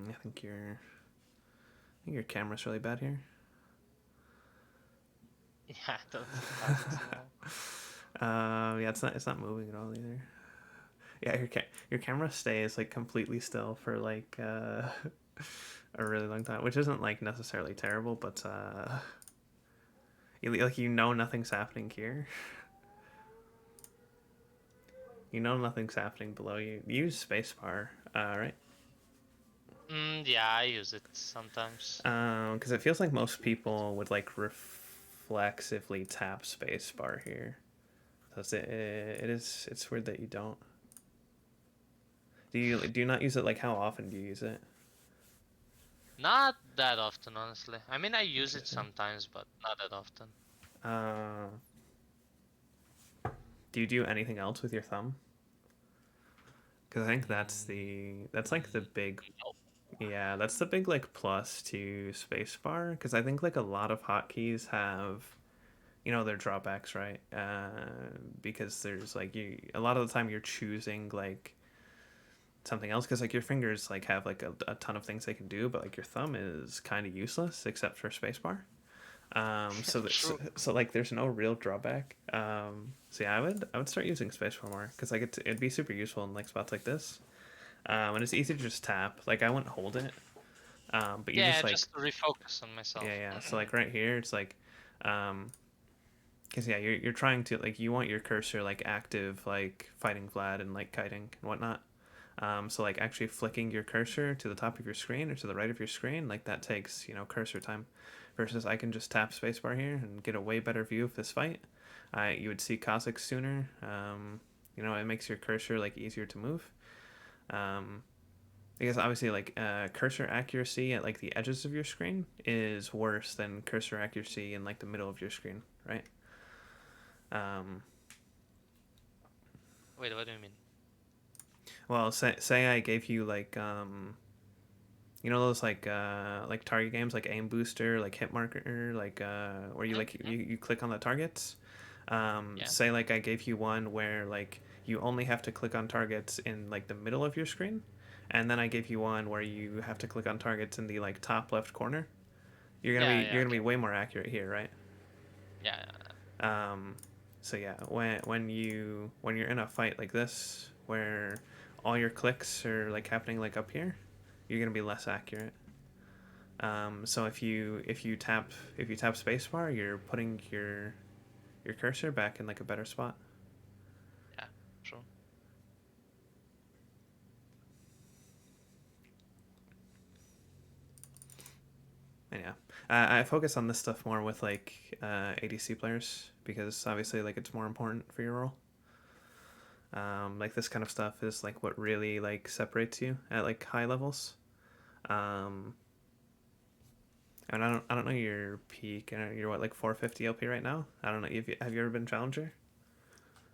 I think your camera's really bad here. Yeah, I don't see targets at all. Yeah, it's not moving at all either. Yeah, your camera stays like completely still for like a really long time, which isn't like necessarily terrible, but you know nothing's happening here. You know nothing's happening below you. Use spacebar, right? Yeah, I use it sometimes. Because it feels like most people would like reflexively tap spacebar here. That's it. It's weird that you don't. Do you not use it? Like how often do you use it? Not that often, honestly. I mean, I use it Interesting. sometimes, but not that often. Uh, do you do anything else with your thumb? Because I think that's like the big, No. yeah, that's the big like plus to spacebar. Because I think like a lot of hotkeys have, their drawbacks, right? Because there's like a lot of the time you're choosing like something else because like your fingers like have like a ton of things they can do, but like your thumb is kind of useless except for spacebar. So True. like there's no real drawback. So yeah, I would start using spacebar more because like it'd be super useful in like spots like this. And it's easy to just tap. Like I wouldn't hold it. But you Yeah, just like, just to refocus on yeah, myself. yeah. So like right here, it's like, um, because yeah, you're trying to like you want your cursor like active, like fighting Vlad and like kiting and whatnot. So like actually flicking your cursor to the top of your screen or to the right of your screen, like that takes cursor time. Versus I can just tap spacebar here and get a way better view of this fight. You would see Kha'Zix sooner. It makes your cursor like easier to move. Um, because obviously like cursor accuracy at like the edges of your screen is worse than cursor accuracy in like the middle of your screen, right? Um, Wait, what do you mean? well, say I gave you like those like target games like aim booster, like hit marker, like where you like Mm-hmm. you click on the targets. Yeah. Say like I gave you one where like you only have to click on targets in like the middle of your screen, and then I gave you one where you have to click on targets in the like top left corner. You're gonna Yeah, be yeah, you're gonna be okay. way more accurate here, right? Yeah, yeah. Um, so yeah, when you're in a fight like this where all your clicks are like happening like up here, you're gonna be less accurate. So if you tap spacebar, you're putting your cursor back in like a better spot. Yeah, true. And yeah, I focus on this stuff more with like ADC players because obviously like it's more important for your role. Like this kind of stuff is like what really like separates you at like high levels. Um, and I don't know your peak. You're what like 450 LP right now. I don't know. Have you ever been challenger?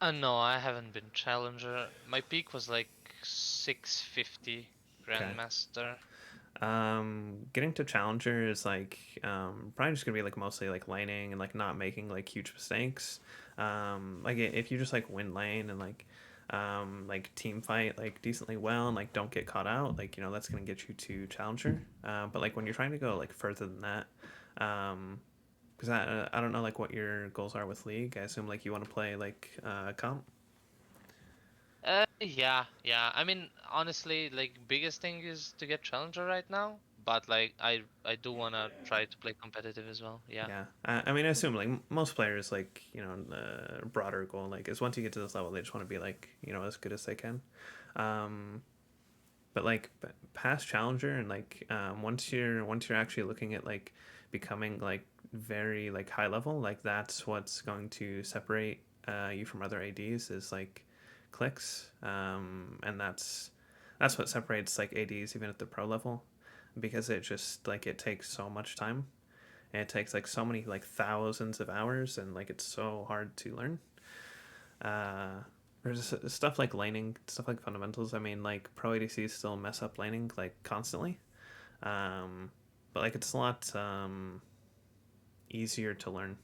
No, I haven't been challenger. My peak was like 650 Okay. grandmaster. Getting to challenger is like probably just gonna be like mostly like laning and like not making like huge mistakes. Like if you just like win lane and like team fight like decently well and like don't get caught out, like that's gonna get you to challenger. But like when you're trying to go like further than that, because I don't know like what your goals are with league. I assume like you want to play like comp. Yeah, yeah. I mean, honestly, like biggest thing is to get challenger right now, but like I do wanna try to play competitive as well. Yeah. Yeah, I mean, I assume like most players, like the broader goal, like is once you get to this level, they just want to be like as good as they can. Um, but like past challenger and like once you're actually looking at like becoming like very like high level, like that's what's going to separate you from other ads is like clicks, and that's what separates like ads even at the pro level because it just like it takes so much time and it takes like so many like thousands of hours and like it's so hard to learn. uh There's stuff like laning, stuff like fundamentals. I mean, like pro ADCs still mess up laning like constantly, um, but like it's a lot easier to learn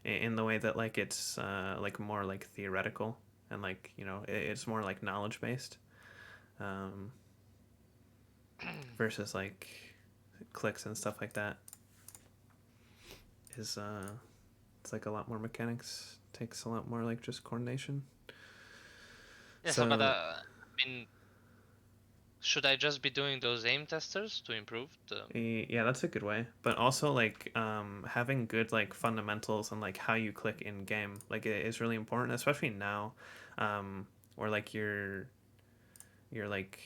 in the way that like it's like more like theoretical and like it's more like knowledge based, um, versus like clicks and stuff like that is it's like a lot more mechanics, takes a lot more like just coordination. Yeah, so but So I mean, should I just be doing those aim testers to improve the? yeah, that's a good way. But also like having good like fundamentals and like how you click in game like it is really important, especially now, where like you're like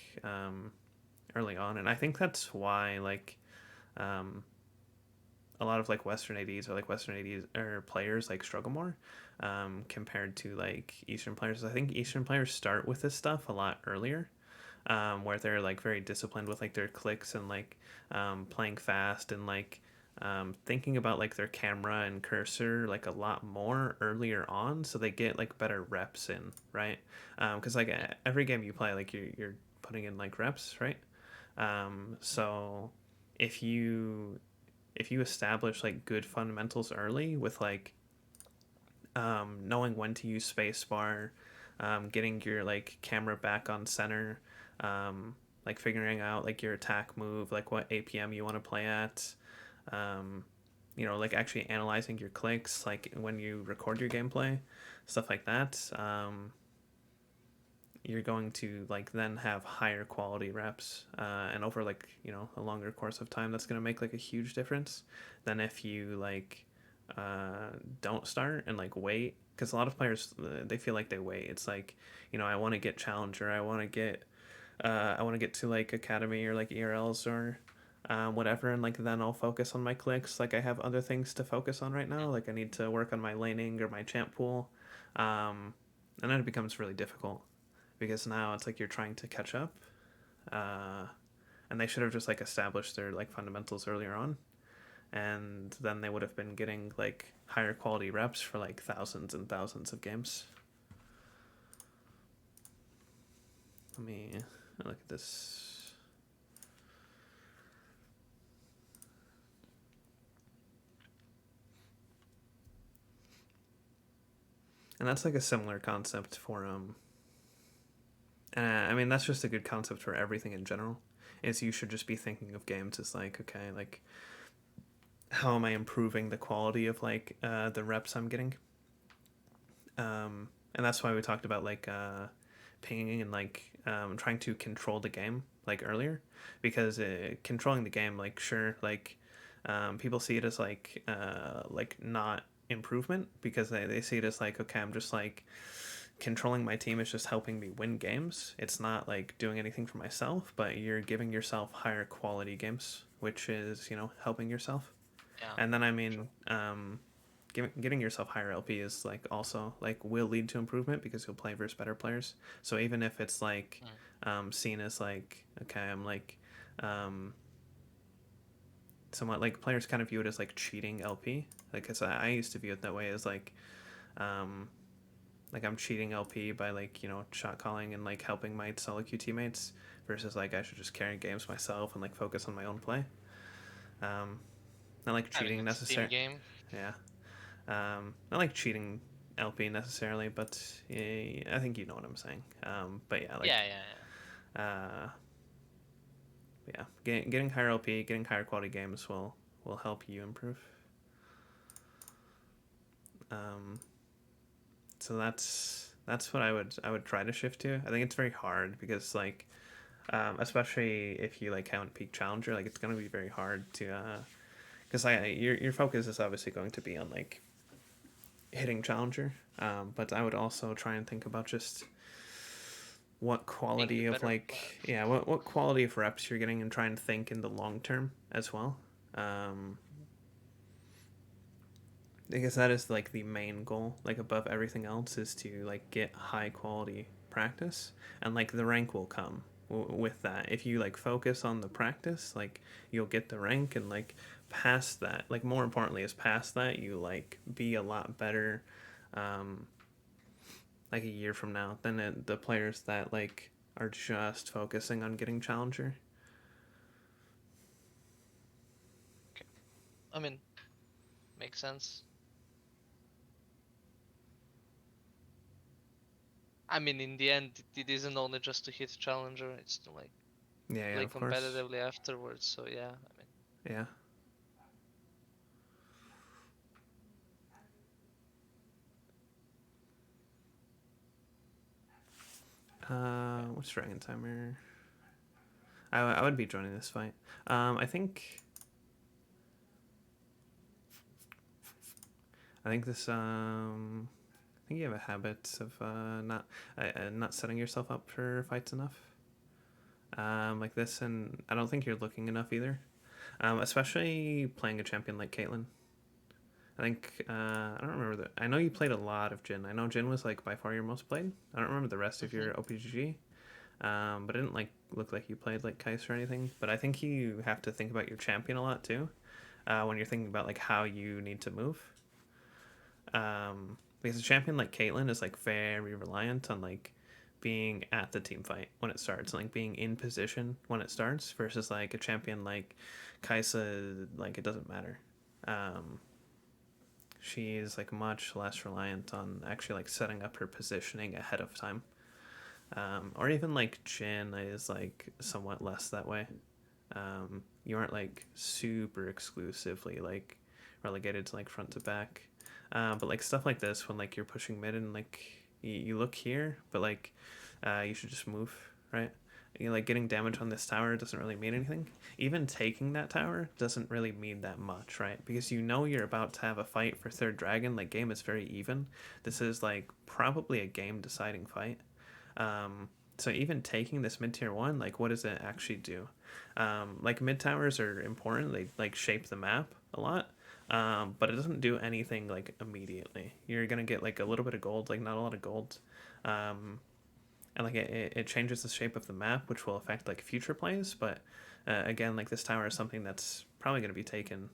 early on, and I think that's why like um a lot of like Western ADs or like Western ADs or players like struggle more compared to like Eastern players. I think Eastern players start with this stuff a lot earlier, where they're like very disciplined with like their clicks and like playing fast and like thinking about like their camera and cursor like a lot more earlier on, so they get like better reps in, right? Because like every game you play, like you're putting in like reps, right? So if you establish like good fundamentals early with like knowing when to use spacebar, getting your like camera back on center, like figuring out like your attack move, like what APM you want to play at, um, like actually analyzing your clicks, like when you record your gameplay, stuff like that. You're going to like then have higher quality reps, and over like a longer course of time, that's going to make like a huge difference than if you like don't start and like wait, because a lot of players they feel like they wait. It's like I want to get challenger, I want to get to like academy or like ERLs or whatever, and like then I'll focus on my clicks. Like I have other things to focus on right now, like I need to work on my laning or my champ pool, and then it becomes really difficult because now it's like you're trying to catch up, uh, and they should have just like established their like fundamentals earlier on, and then they would have been getting like higher quality reps for like thousands and thousands of games. Let me look at this. And that's like a similar concept for I mean that's just a good concept for everything in general. Is you should just be thinking of games as like, okay, like how am I improving the quality of like the reps I'm getting, and that's why we talked about like pinging and like trying to control the game like earlier, because controlling the game, like sure, like people see it as like not improvement, because they see it as like, okay, I'm just like controlling my team is just helping me win games. It's not like doing anything for myself, but you're giving yourself higher quality games, which is helping yourself. Yeah, And then I true. mean, getting yourself higher LP is like also like will lead to improvement because you'll play versus better players. So even if it's like Mm. seen as like, okay, I'm like somewhat like players kind of view it as like cheating LP. Like, cause I used to view it that way, as um, like I'm cheating LP by like shot calling and like helping my solo queue teammates, versus like I should just carry games myself and like focus on my own play. Um, not like I mean, cheating it's a team necessary. game. Yeah. Not like cheating LP necessarily, but I think you know what I'm saying. But yeah, Yeah, like yeah, uh, yeah, getting higher LP, getting higher quality games will help you improve. Um, so that's what I would try to shift to. I think it's very hard because like especially if you like haven't peak challenger, like it's gonna be very hard to because your focus is obviously going to be on like hitting challenger, but I would also try and think about just what being the quality of better like player. yeah what quality of reps you're getting, and try and think in the long term as well, um, because that is like the main goal, like above everything else, is to like get high quality practice, and like the rank will come with that. If you like focus on the practice, like you'll get the rank, and like past that, like more importantly is past that, you like be a lot better, um, like a year from now than the players that like are just focusing on getting challenger. Okay. I mean, makes sense. I mean, in the end, it isn't only just to hit challenger; it's to like Yeah, yeah, play of course. competitively afterwards. So yeah, I mean, Yeah. yeah. What's Dragon Timer? I would be joining this fight. I think this. I think you have a habit of not setting yourself up for fights enough. Like this, and I don't think you're looking enough either. Especially playing a champion like Caitlyn. I think I don't remember that. I know you played a lot of Jin. I know Jin was like by far your most played. I don't remember the rest of Mhm. your OPGG. But it didn't like look like you played like Kais or anything. But I think you have to think about your champion a lot too when you're thinking about like how you need to move. Because a champion like Caitlyn is like very reliant on like being at the team fight when it starts, like being in position when it starts, versus like a champion like Kaisa, like it doesn't matter. Um, she's like much less reliant on actually like setting up her positioning ahead of time. Or even like Jin is like somewhat less that way. You aren't like super exclusively like relegated to like front to back. But like stuff like this, when like you're pushing mid and like you look here, but like you should just move, right? You know, like getting damage on this tower doesn't really mean anything. Even taking that tower doesn't really mean that much, right? Because you know you're about to have a fight for third dragon. Like game is very even. This is like probably a game deciding fight. Um, so even taking this mid tier one, like what does it actually do? Like mid towers are important. They like shape the map a lot. But it doesn't do anything like immediately. You're gonna get like a little bit of gold, like not a lot of gold. Um, and like it changes the shape of the map, which will affect like future plays. But again, like this tower is something that's probably gonna be taken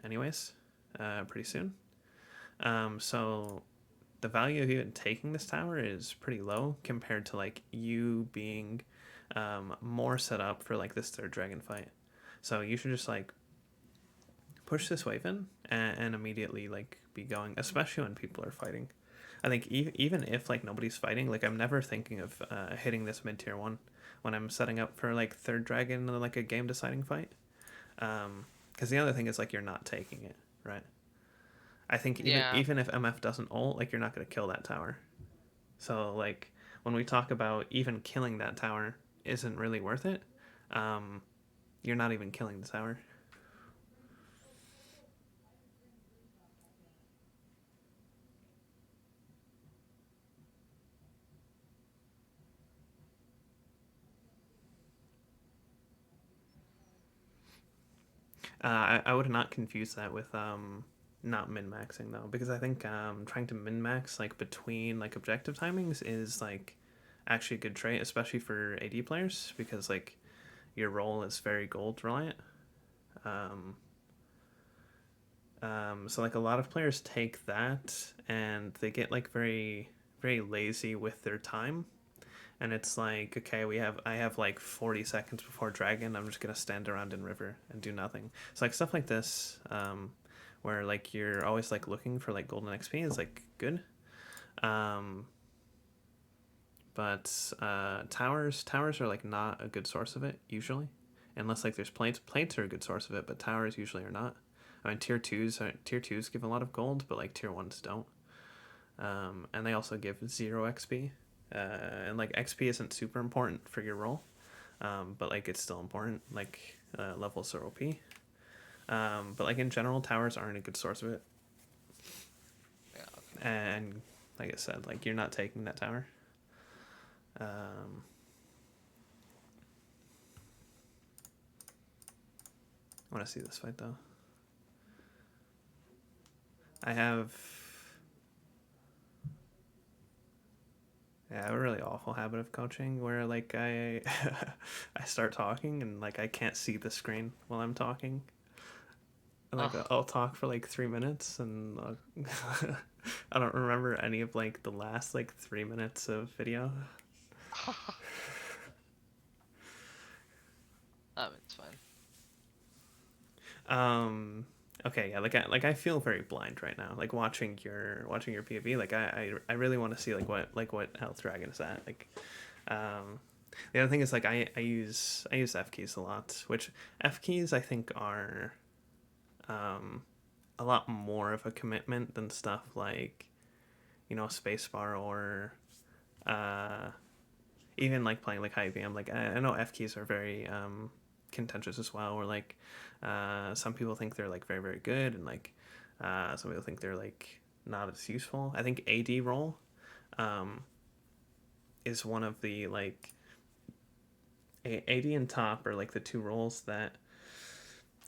anyways, pretty soon. So the value of even taking this tower is pretty low compared to like you being more set up for like this third dragon fight. So you should just like push this wave in and immediately like be going, especially when people are fighting. I think even if like nobody's fighting, like I'm never thinking of hitting this mid tier one when I'm setting up for like third dragon or like a game deciding fight. Because the other thing is like you're not taking it, right? I think Yeah. even if MF doesn't ult, like you're not gonna kill that tower. So like when we talk about even killing that tower isn't really worth it, um, you're not even killing the tower. I would not confuse that with not min maxing though, because I think trying to min max like between like objective timings is like actually a good trait, especially for AD players, because like your role is very gold reliant. Um, so like a lot of players take that and they get like very lazy with their time, and it's like okay, I have like 40 seconds before dragon. I'm just gonna stand around in river and do nothing. So like stuff like this, where like you're always like looking for like golden XP is like good. um but towers are like not a good source of it usually, unless like there's plates are a good source of it, but towers usually are not. I mean tier twos give a lot of gold, but like tier ones don't. And they also give 0 XP. And like XP isn't super important for your role, but like it's still important. Like levels are OP. But like in general, towers aren't a good source of it. Yeah. Okay. And like I said, like you're not taking that tower. Um, I want to see this fight though. I have Yeah, I have a really awful habit of coaching where like I I start talking and like I can't see the screen while I'm talking. like I'll talk for like 3 minutes, and I don't remember any of like the last like 3 minutes of video. It's fine. Um. Okay, yeah, like I feel very blind right now. Like watching your POV, like I really want to see like what health dragon is at. Like, um, the other thing is like I use F keys a lot, which F keys I think are um a lot more of a commitment than stuff like spacebar or uh even like playing like high VM. Like I know F keys are very contentious as well. Where like some people think they're like very very good, and like some people think they're like not as useful. I think AD role um, is one of the like AD and top are like the two roles that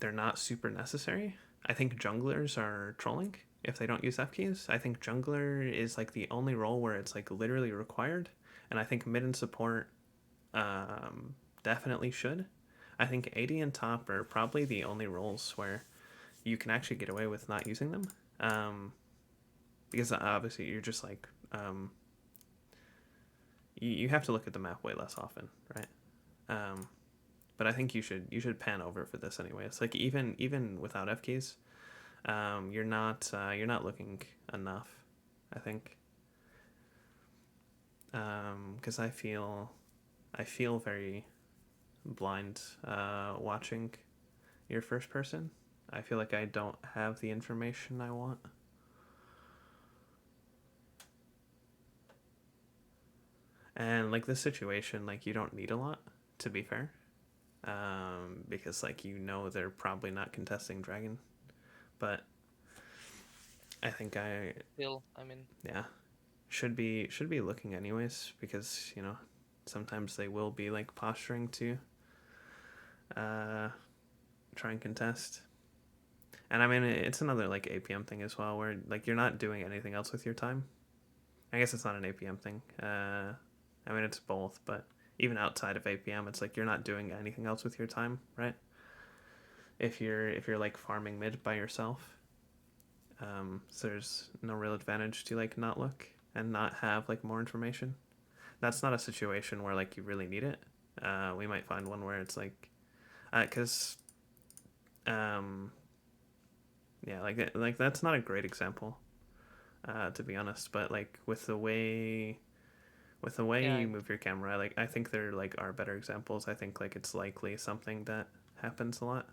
they're not super necessary. I think junglers are trolling if they don't use F keys. I think jungler is like the only role where it's like literally required, and I think mid and support definitely should. I think AD and top are probably the only roles where you can actually get away with not using them, because obviously you're just like you have to look at the map way less often, right? Um, but I think you should pan over for this anyway. It's like even without F keys, you're not looking enough. I think because I feel very blind watching your first person. I feel like I don't have the information I want. And like this situation, like you don't need a lot, to be fair, because like they're probably not contesting dragon. But I think Still, I mean, yeah, should be looking anyways, because sometimes they will be like posturing to uh, try and contest. And I mean it's another like APM thing as well, where like you're not doing anything else with your time. I guess it's not an APM thing. I mean it's both, but even outside of APM, it's like you're not doing anything else with your time, right? If you're like farming mid by yourself, so there's no real advantage to like not look and not have like more information. That's not a situation where like you really need it. We might find one where it's like, because um, yeah, like that's not a great example, to be honest. But like with the way yeah, you move your camera, like I think there like are better examples. I think like it's likely something that happens a lot.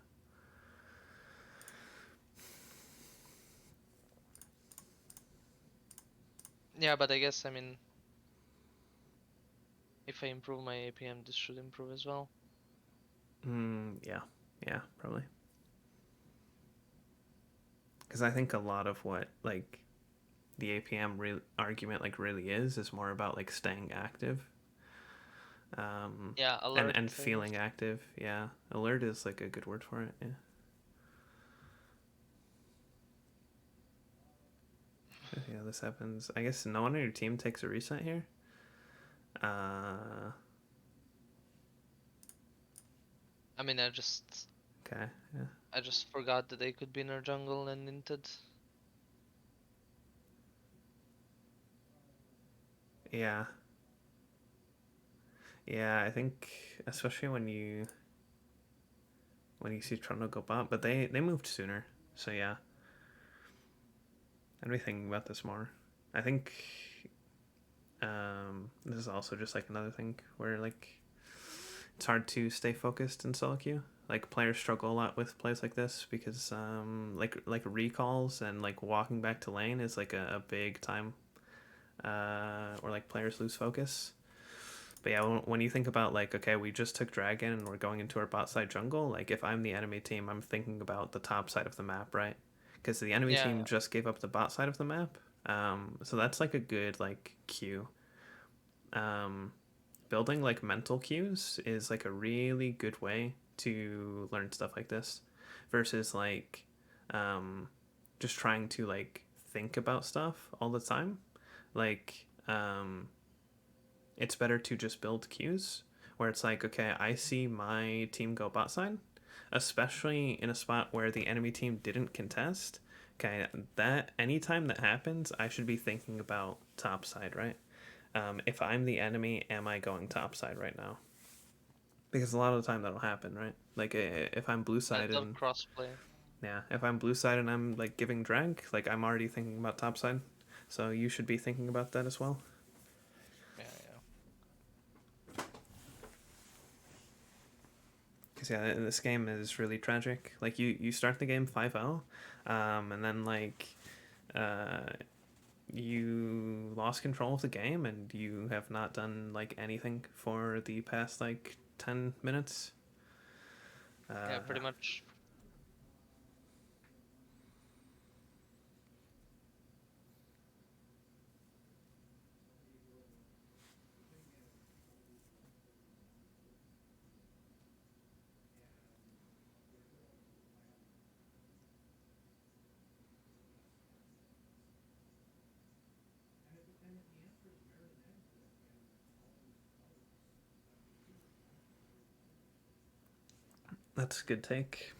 yeah, but I guess I mean, if I improve my APM, this should improve as well. Yeah, yeah, probably. Because I think a lot of what like the APM argument like really is more about like staying active, Yeah, and alert, I guess. feeling active. Yeah, alert is like a good word for it. Yeah. Yeah, this happens. I guess no one on your team takes a reset here. Uh, I mean, okay. Yeah. I just forgot that they could be in our jungle and inted. Yeah. Yeah. I think especially when you see Toronto go bot, but they moved sooner. So yeah, I'd be thinking about this more. I think this is also just like another thing where like it's hard to stay focused in solo queue. Like players struggle a lot with plays like this because like recalls and like walking back to lane is like a big time where like players lose focus. But yeah, when you think about like, okay, we just took dragon and we're going into our bot side jungle. Like if I'm the enemy team, I'm thinking about the top side of the map, right? Because the enemy Yeah, team just gave up the bot side of the map. So that's like a good like cue. Um, Building like mental cues is like a really good way to learn stuff like this versus like um, just trying to like think about stuff all the time. Like it's better to just build cues where it's like, okay, I see my team go bot side. especially in a spot where the enemy team didn't contest. Okay, that anytime that happens, I should be thinking about top side, right? If I'm the enemy, am I going top side right now? Because a lot of the time that'll happen, right? Like if I'm blue I side love and crossplay. yeah, if I'm blue side and I'm like giving drag, like I'm already thinking about top side. So you should be thinking about that as well. Yeah, yeah. Because yeah, this game is really tragic. Like you start the game 5-0, and then like uh, you lost control of the game and you have not done like anything for the past like 10 minutes. Yeah, Uh, pretty much. that's a good take.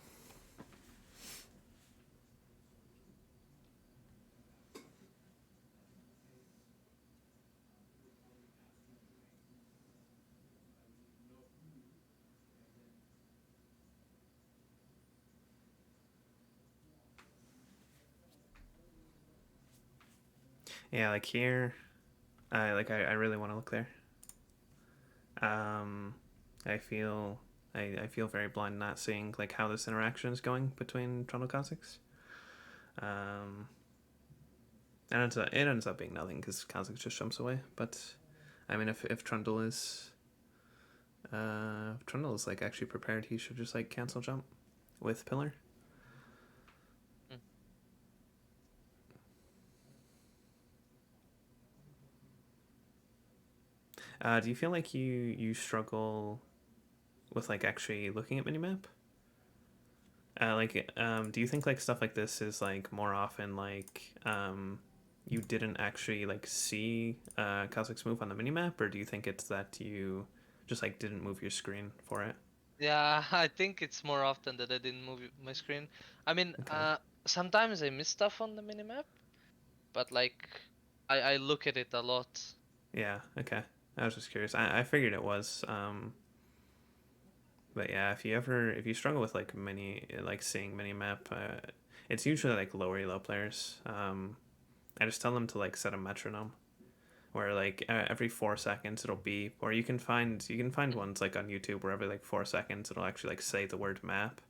Yeah, like here, I really want to look there. Um, I feel I feel very blind not seeing like how this interaction is going between Toronto Cossacks. Um, and it ends up being nothing because Cossacks just jumps away. But I mean, if Trundle is if Trundle is like actually prepared, he should just like cancel jump with Pillar. Mm. Do you feel like you struggle with like actually looking at minimap? Do you think like stuff like this is like more often like you didn't actually like see Kazakh's move on the minimap, or do you think it's that you just like didn't move your screen for it? Yeah, I think it's more often that I didn't move my screen. I mean, Okay. sometimes I miss stuff on the minimap, but like, I look at it a lot. Yeah. Okay. I was just curious. I figured it was. But yeah, if you struggle with like many like seeing minimap, it's usually like lower elo players. I just tell them to like set a metronome where like every 4 seconds it'll beep, or you can find ones like on YouTube where every like 4 seconds it'll actually like say the word map.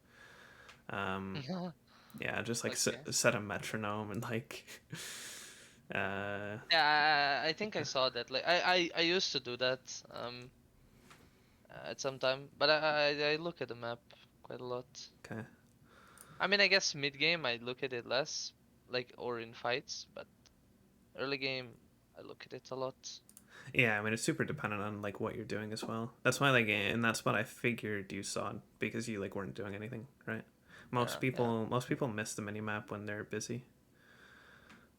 Um, Mhm. yeah, just like Okay. set a metronome and like Yeah, I think I saw that. Like, I used to do that at some time, but I look at the map quite a lot. okay. I mean, I guess mid game I look at it less, like or in fights, but early game I look at it a lot. Yeah, I mean it's super dependent on like what you're doing as well. That's why like and that's what I figured you saw because you like weren't doing anything, right? Yeah, yeah, Most people miss the mini map when they're busy.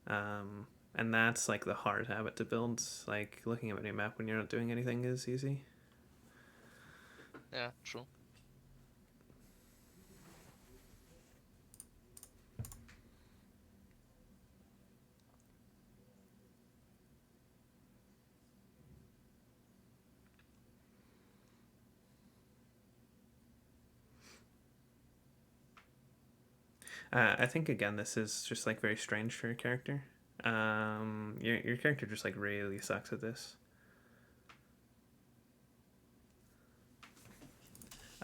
Um, and that's like the hard habit to build. Like looking at a map when you're not doing anything is easy. yeah, true. I think again this is just like very strange for your character. Your character just like really sucks at this.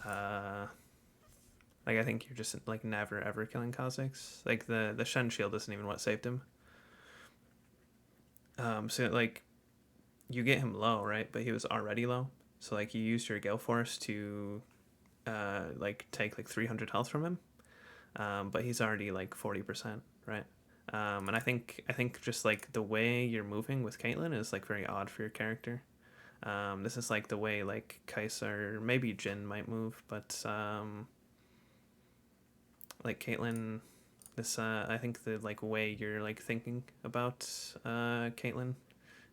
Uh, like I think you're just like never ever killing Kazakhs. Like the Shen shield isn't even what saved him. So like you get him low, right? But he was already low. So like you used your Gale Force to like take like 300 health from him. But he's already like 40%, right? And I think just like the way you're moving with Caitlyn is like very odd for your character. This is like the way like Kaiser, maybe Jin might move, but like Caitlyn, this I think the like way you're like thinking about Caitlyn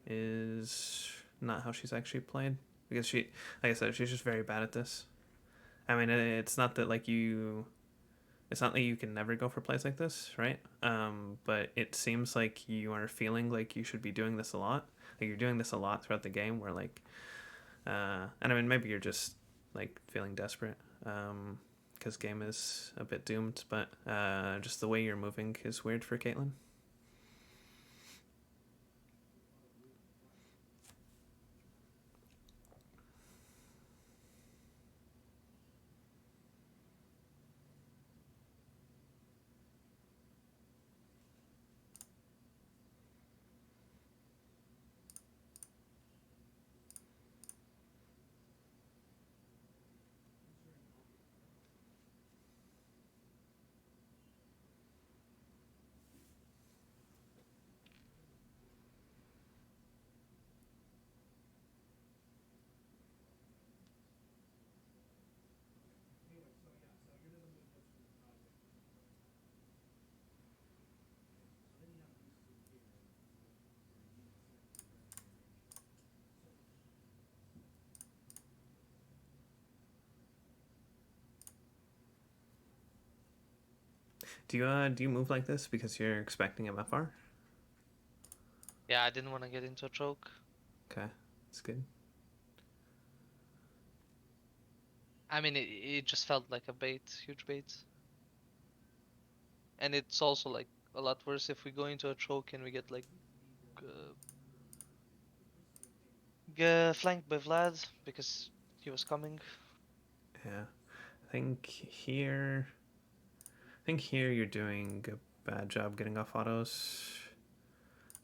is not how she's actually played because she, like I said, she's just very bad at this. I mean, it's not that like you. It's not that you can never go for plays like this, right? But it seems like you are feeling like you should be doing this a lot. Like you're doing this a lot throughout the game, where like, and I mean maybe you're just like feeling desperate, because game is a bit doomed. But just the way you're moving is weird for Caitlyn. Do you move like this because you're expecting MFR? Yeah, I didn't want to get into a choke. Okay, that's good. I mean, it just felt like a bait, huge bait. And it's also like a lot worse if we go into a choke and we get like flanked by Vlad because he was coming. Yeah, I think here you're doing a bad job getting off autos.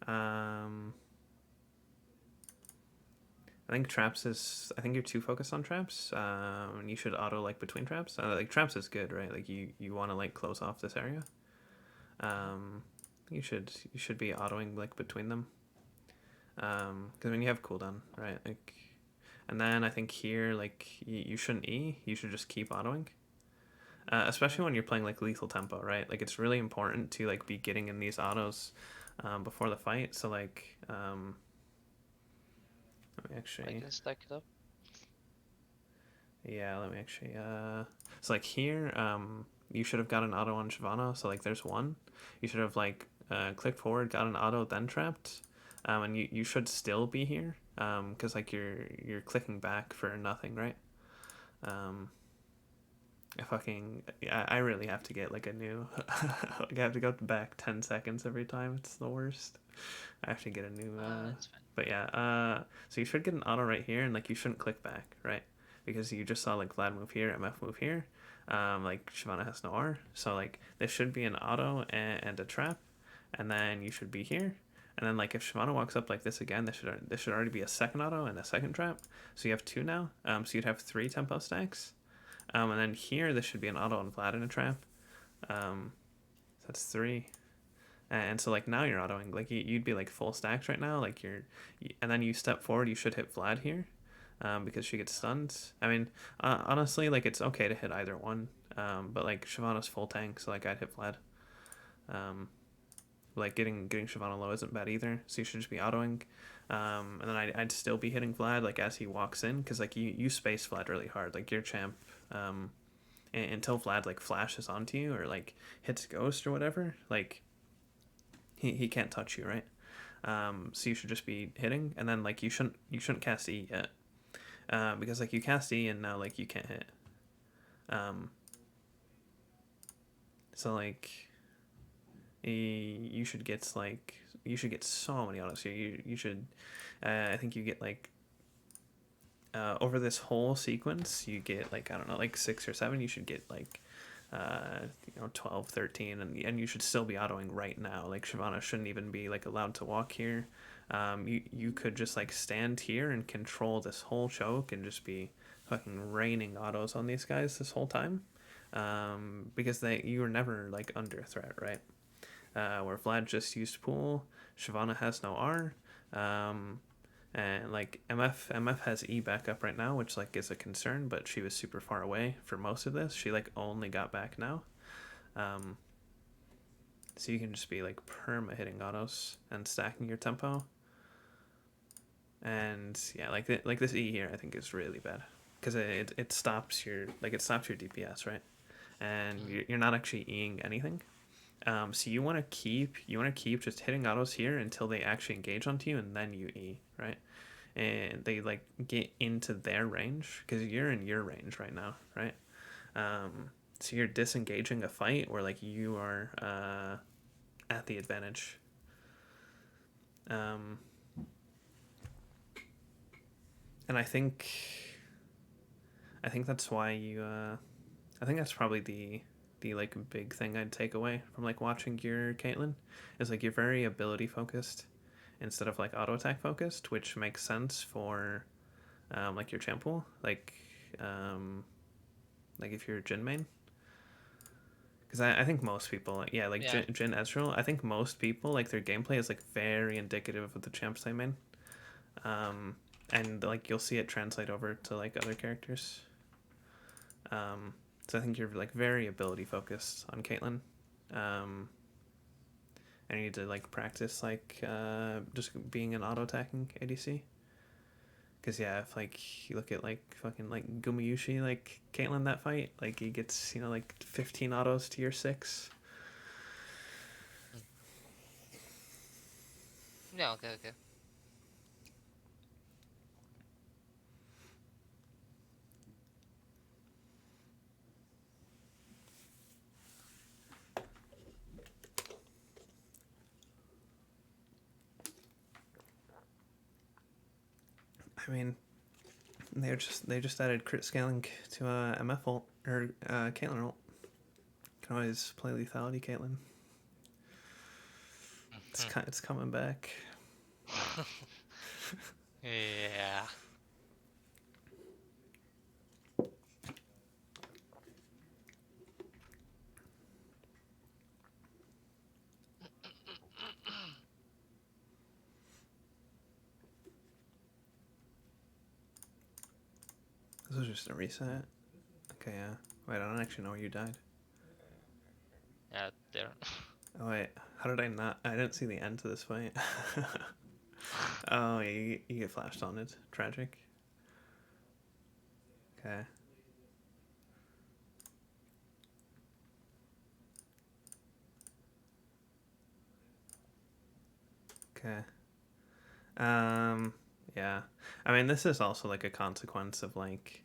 Um, I think traps is. I think you're too focused on traps. You should auto like between traps. Like traps is good, right? Like you want to like close off this area. Um, you should be autoing like between them. Because when you have cooldown, right? Like, and then I think here like you shouldn't E. You should just keep autoing. Especially when you're playing like lethal tempo, right? Like it's really important to like be getting in these autos before the fight. So like, let me I actually, can stack it up. yeah, let me actually. So like here, you should have got an auto on Shyvana. So like, there's one. You should have like clicked forward, got an auto, then trapped, and you should still be here, because like you're clicking back for nothing, right? Um, I really have to get like a new like I have to go back 10 seconds every time. It's the worst. I have to get a new It's fine. but yeah, so you should get an auto right here, and like you shouldn't click back, right? Because you just saw like Vlad move here, MF move here. Like Shyvana has no R. So like this should be an auto and a trap, and then you should be here. And then like if Shyvana walks up like this again, this should already be a second auto and a second trap. So you have two now. So you'd have three tempo stacks. And then here, this should be an auto and Vlad in a trap. So that's three. And so like now you're autoing. Like you'd be like full stacks right now. Like and then you step forward. You should hit Vlad here, because she gets stunned. I mean, honestly, like it's okay to hit either one. But like Shyvana's full tank, so like I'd hit Vlad. Like getting Shyvana low isn't bad either. So you should just be autoing. And then I'd still be hitting Vlad like as he walks in, because like you space Vlad really hard. Like your champ, until Vlad like flashes onto you or like hits ghost or whatever, like he can't touch you, right? So you should just be hitting, and then like you shouldn't cast E yet, because like you cast E and now like you can't hit. Um, so like you should get so many autos here. You should, I think you get like. Over this whole sequence, you get like I don't know, like 6 or 7. You should get like 12, 13, and you should still be autoing right now. Like Shyvana shouldn't even be like allowed to walk here. You could just like stand here and control this whole choke and just be fucking raining autos on these guys this whole time, because you were never like under threat, right? Where Vlad just used pool, Shyvana has no R. And like MF has E backup right now, which like is a concern, but she was super far away for most of this. She like only got back now. Um, so you can just be like perma hitting autos and stacking your tempo. And yeah, like this E here I think is really bad, because it stops your DPS, right? And Mhm. you're not actually Eing anything. So you want to keep just hitting autos here until they actually engage onto you, and then you E, right? And they like get into their range because you're in your range right now, right? So you're disengaging a fight where like you are at the advantage. Um, and I think that's why you. I think that's probably the like big thing I'd take away from like watching your Caitlyn is like you're very ability focused instead of like auto attack focused, which makes sense for like your champ pool, um, like if you're Jin main. Because I think most people, yeah, like Yeah. Jin Ezreal, I think most people like their gameplay is like very indicative of the champs they main, um, and like you'll see it translate over to like other characters. Um, so I think you're like very ability focused on Caitlyn, um, and you need to like practice like just being an auto attacking ADC. Because yeah, if like you look at like fucking like Gumayushi, like Caitlyn that fight, like he gets like 15 autos to your 6. Mm. Yeah. Okay. Okay. I mean, they just added crit scaling to MF ult or Caitlyn ult. You can always play lethality Caitlyn. It's coming back. Yeah. This was just a reset. Okay, yeah. Wait, I don't actually know where you died. Yeah. There. Oh wait, how did I not? I didn't see the end to this fight. Oh, you get flashed on it. Tragic. Okay. Okay. Um. Yeah. I mean, this is also like a consequence of like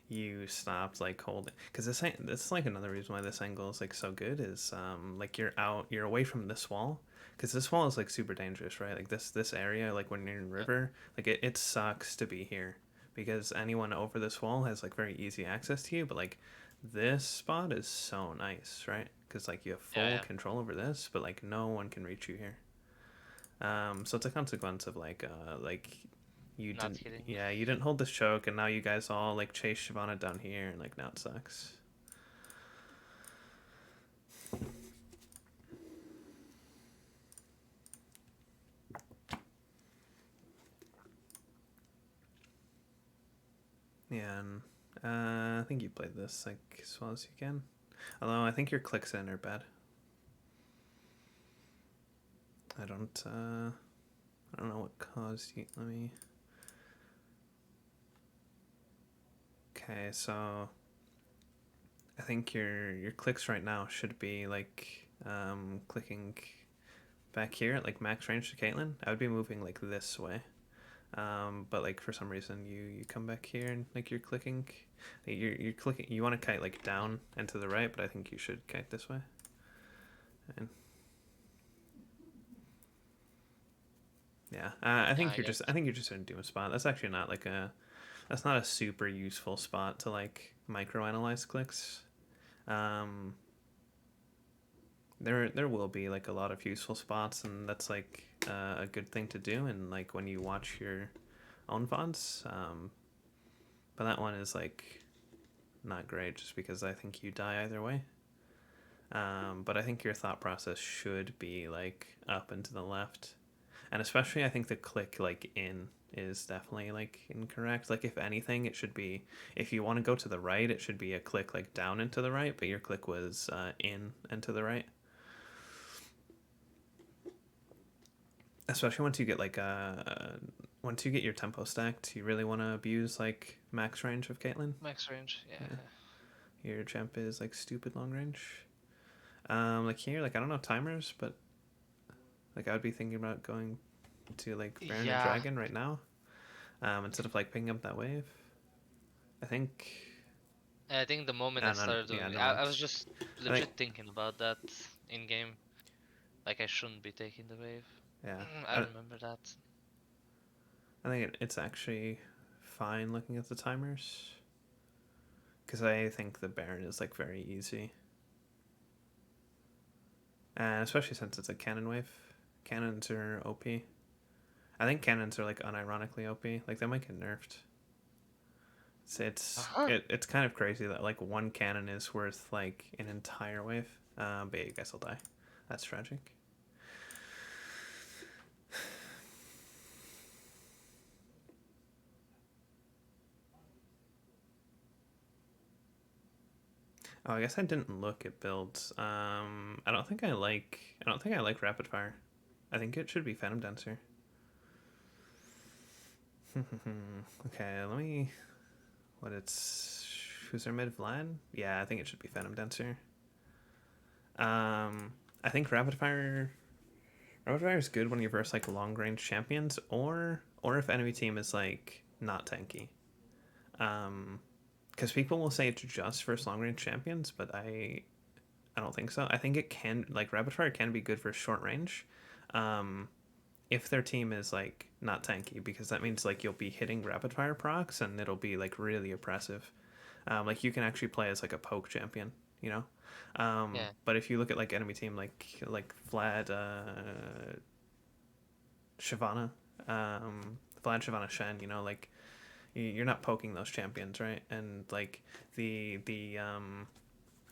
you stopped like holding because this is like another reason why this angle is like so good is like you're away from this wall because this wall is like super dangerous, right? Like this area, like when you're in Yep. river, like it sucks to be here because anyone over this wall has like very easy access to you, but like this spot is so nice, right? Because like you have Yeah. full Yeah. control over this, but like no one can reach you here. So it's a consequence of like you Not didn't hitting. yeah you didn't hold this choke, and now you guys all like chase Shyvana down here, and like now it sucks. Yeah, and I think you played this like as well as you can. Although I think your clicks in are bad. I don't uh I don't know what caused you. Let me. Okay, so I think your clicks right now should be like clicking back here at like max range to Caitlyn. I would be moving like this way. But like for some reason you come back here and like you're clicking, you want to kite like down and to the right, but I think you should kite this way. And yeah, Yeah. I guess. I think you're just in doom spot. That's actually not like that's not a super useful spot to like micro analyze clicks. Um, there will be like a lot of useful spots, and that's like a good thing to do. And like when you watch your own VODs, but that one is like not great just because I think you die either way. But I think your thought process should be like up and to the left, and especially I think the click like in is definitely like incorrect. Like if anything, it should be if you want to go to the right, it should be a click like down and to the right, but your click was in and to the right. Especially once you get like once you get your tempo stacked, you really want to abuse like max range of Caitlyn. Max range, yeah. Yeah, your champ is like stupid long range. Like here, like I don't know timers, but like I would be thinking about going to like Baron and Yeah, Dragon right now, instead of like picking up that wave. I think. I think the moment I started Yeah, doing, never mind. I was just I think. legit thinking about that in game. Like I shouldn't be taking the wave. Yeah, I remember that. I think it's actually fine looking at the timers because I think the Baron is like very easy, and especially since it's a cannon wave. Cannons are OP. I think cannons are like unironically OP. Like they might get nerfed. Uh-huh. It's kind of crazy that like one cannon is worth like an entire wave. But yeah, you guys will die. That's tragic. Oh, I guess I didn't look at builds. I don't think I like. I don't think I like rapid fire. I think it should be Phantom Dancer. Okay, let me. What it's. Who's their mid Vlad? Yeah, I think it should be Phantom Dancer. I think rapid fire. Rapid fire is good when you verse like long range champions, or if enemy team is like not tanky. Because people will say it's just versus long range champions, but I don't think so. I think it can like rapid fire can be good for short range, um, if their team is like not tanky, because that means like you'll be hitting rapid fire procs and it'll be like really oppressive. Like you can actually play as like a poke champion, you know. Yeah, But if you look at like enemy team like Vlad, Shyvana, Vlad, Shyvana, Shen, you know, like you're not poking those champions, right? And like the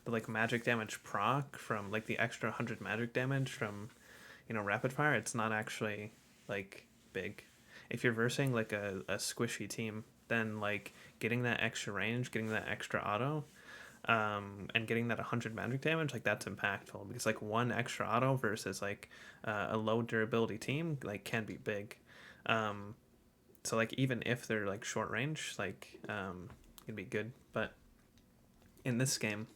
like magic damage proc from like the extra 100 magic damage from rapid fire, it's not actually like big. If you're versing like a squishy team, then like getting that extra range, getting that extra auto, and getting that 100 magic damage, like that's impactful, because like one extra auto versus like a low durability team like can be big. um, so like even if they're like short range, like it'd be good. But in this game,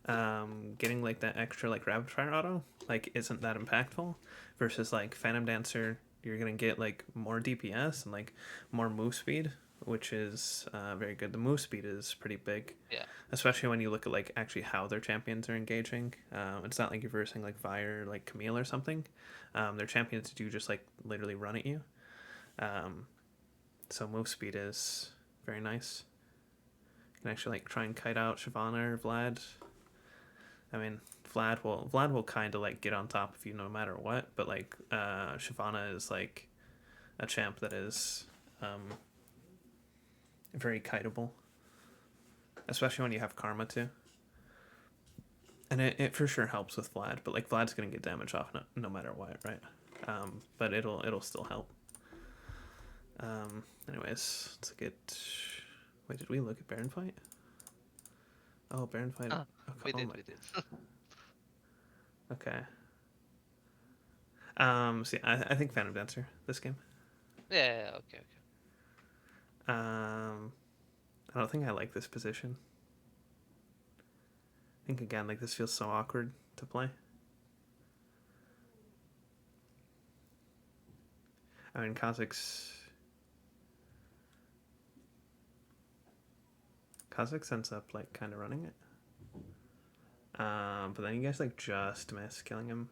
getting like that extra like rapid fire auto like isn't that impactful, versus like Phantom Dancer, you're gonna get like more DPS and like more move speed, which is very good. The move speed is pretty big, yeah, especially when you look at like actually how their champions are engaging. It's not like you're versing like Fire, like Camille or something. Their champions do just like literally run at you. Um, so move speed is very nice. You can actually like try and kite out Shyvana or Vlad. I mean, Vlad will kind of like get on top of you no matter what, but like Shyvana is like a champ that is very kiteable, especially when you have Karma too. And it for sure helps with Vlad, but like Vlad's gonna get damage off no matter what, right? But it'll still help. Anyways, let's get. Wait, did we look at Baron fight? Oh, Baron fight. ah, Okay, we oh did, my. we did. Okay. See, I think Phantom Dancer this game. Yeah, okay, okay. Um, I don't think I like this position. I think again, like this feels so awkward to play. I mean, Kha'Zix ends up like kind of running it. But then you guys like just miss killing him.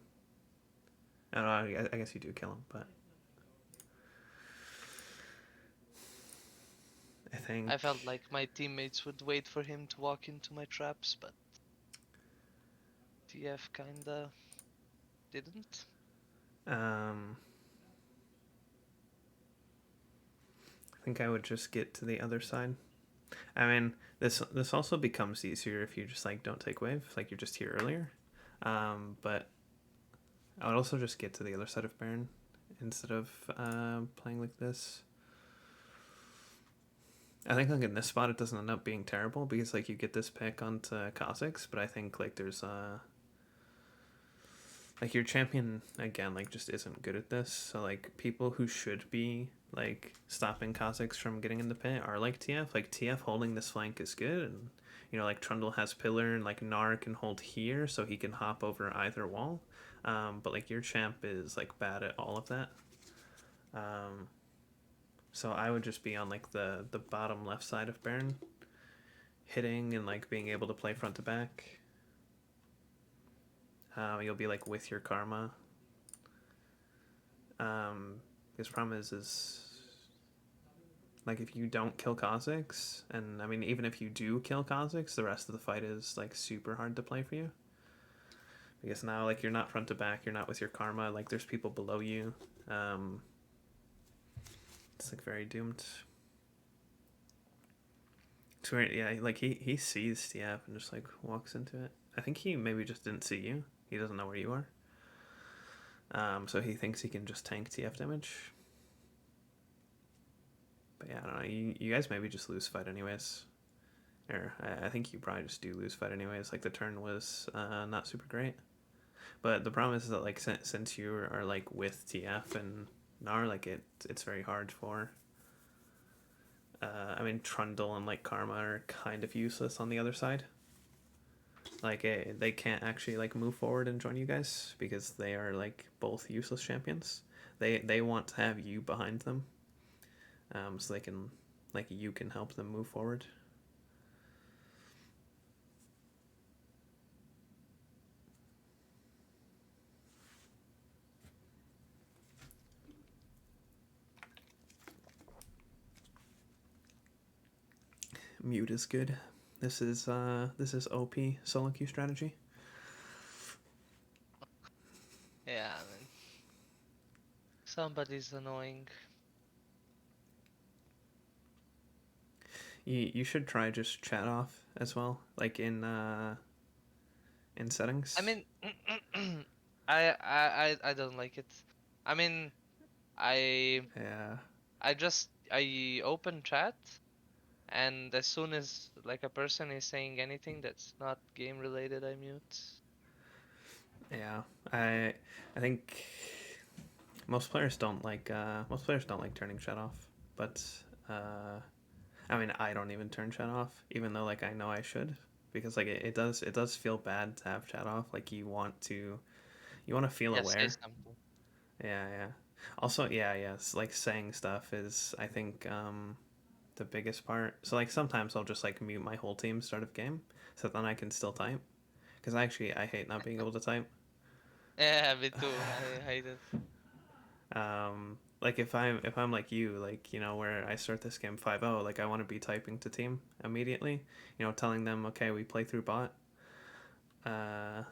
I don't know. I guess you do kill him, but I think I felt like my teammates would wait for him to walk into my traps, but TF kinda didn't. um, I think I would just get to the other side. I mean, this also becomes easier if you just like don't take wave, like you're just here earlier. But I would also just get to the other side of Baron instead of playing like this. I think like in this spot it doesn't end up being terrible, because like you get this pick onto Kha'Zix, but I think like there's like your champion again like just isn't good at this. So like people who should be like stopping Kha'Zix from getting in the pit are like TF. Like TF holding this flank is good, and you know like Trundle has pillar and like Gnar can hold here, so he can hop over either wall. But like your champ is like bad at all of that. Um, so I would just be on like the bottom left side of Baron, hitting and like being able to play front to back. You'll be like with your karma. His problem is like if you don't kill Kha'Zix, and I mean even if you do kill Kha'Zix, the rest of the fight is like super hard to play for you. Because now like you're not front to back, you're not with your karma. Like there's people below you. Um, it's like very doomed. It's weird, yeah. Like he sees TF and just like walks into it. I think he maybe just didn't see you. He doesn't know where you are. So he thinks he can just tank TF damage. But yeah, I don't know. You guys maybe just lose fight anyways. Or I think you probably just do lose fight anyways. Like the turn was not super great. But the problem is that like since you are like with TF and Gnar, like it's very hard for. I mean Trundle and like Karma are kind of useless on the other side. Like they can't actually like move forward and join you guys because they are like both useless champions. They want to have you behind them, so they can like you can help them move forward. Mute is good. This is OP solo queue strategy. Yeah, I mean, somebody's annoying. You should try just chat off as well, like in I settings. mean, I don't like it. I mean, I Yeah, I open chat, and as soon as like a person is saying anything that's not game related, I mute. yeah. I think most players don't like turning chat off, but uh, I mean I don't even turn chat off, even though like I know I should because like it does feel bad to have chat off. Like you want to feel Yeah, say aware. something. Yeah, yeah. Also, yeah, yes. Like saying stuff is, I think, the biggest part. So like sometimes I'll just like mute my whole team start of game, so then I can still type. Because I hate not being able to type. Yeah, me too. I hate it. Like if I'm like you, like you know where I start this game 5-0, like I want to be typing to team immediately. You know, telling them okay we play through bot. Uh,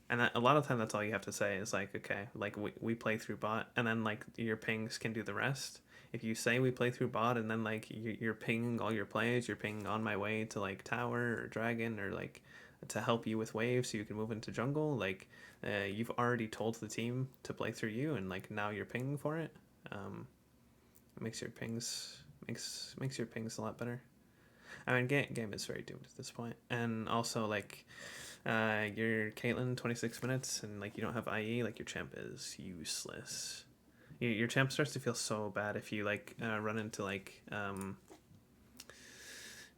and a lot of time that's all you have to say is like okay like we play through bot and then like your pings can do the rest. If you say we play through bot and then like you're pinging all your plays, you're pinging on my way to like tower or dragon or like to help you with waves so you can move into jungle, like you've already told the team to play through you and like now you're pinging for it. It makes your pings makes your pings a lot better. I mean game is very doomed at this point, and also like you're Caitlyn 26 minutes and like you don't have IE, like your champ is useless. Your champ starts to feel so bad if you like run into like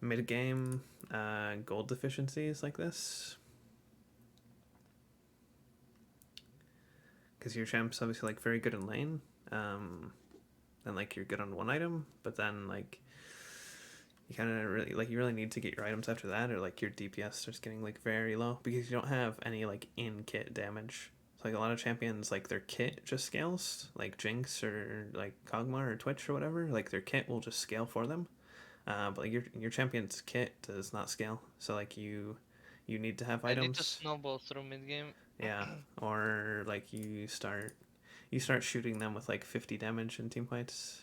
mid game gold deficiencies like this, because your champ's obviously like very good in lane, and like you're good on one item, but then like you kind of really like you really need to get your items after that, or like your DPS starts getting like very low because you don't have any like in kit damage. So like a lot of champions, like their kit just scales, like Jinx or like Kog'Maw or Twitch or whatever. Like their kit will just scale for them, but like your champion's kit does not scale. So like you need to have I need to items, snowball through mid game. yeah, or like you start shooting them with like 50 damage in team fights.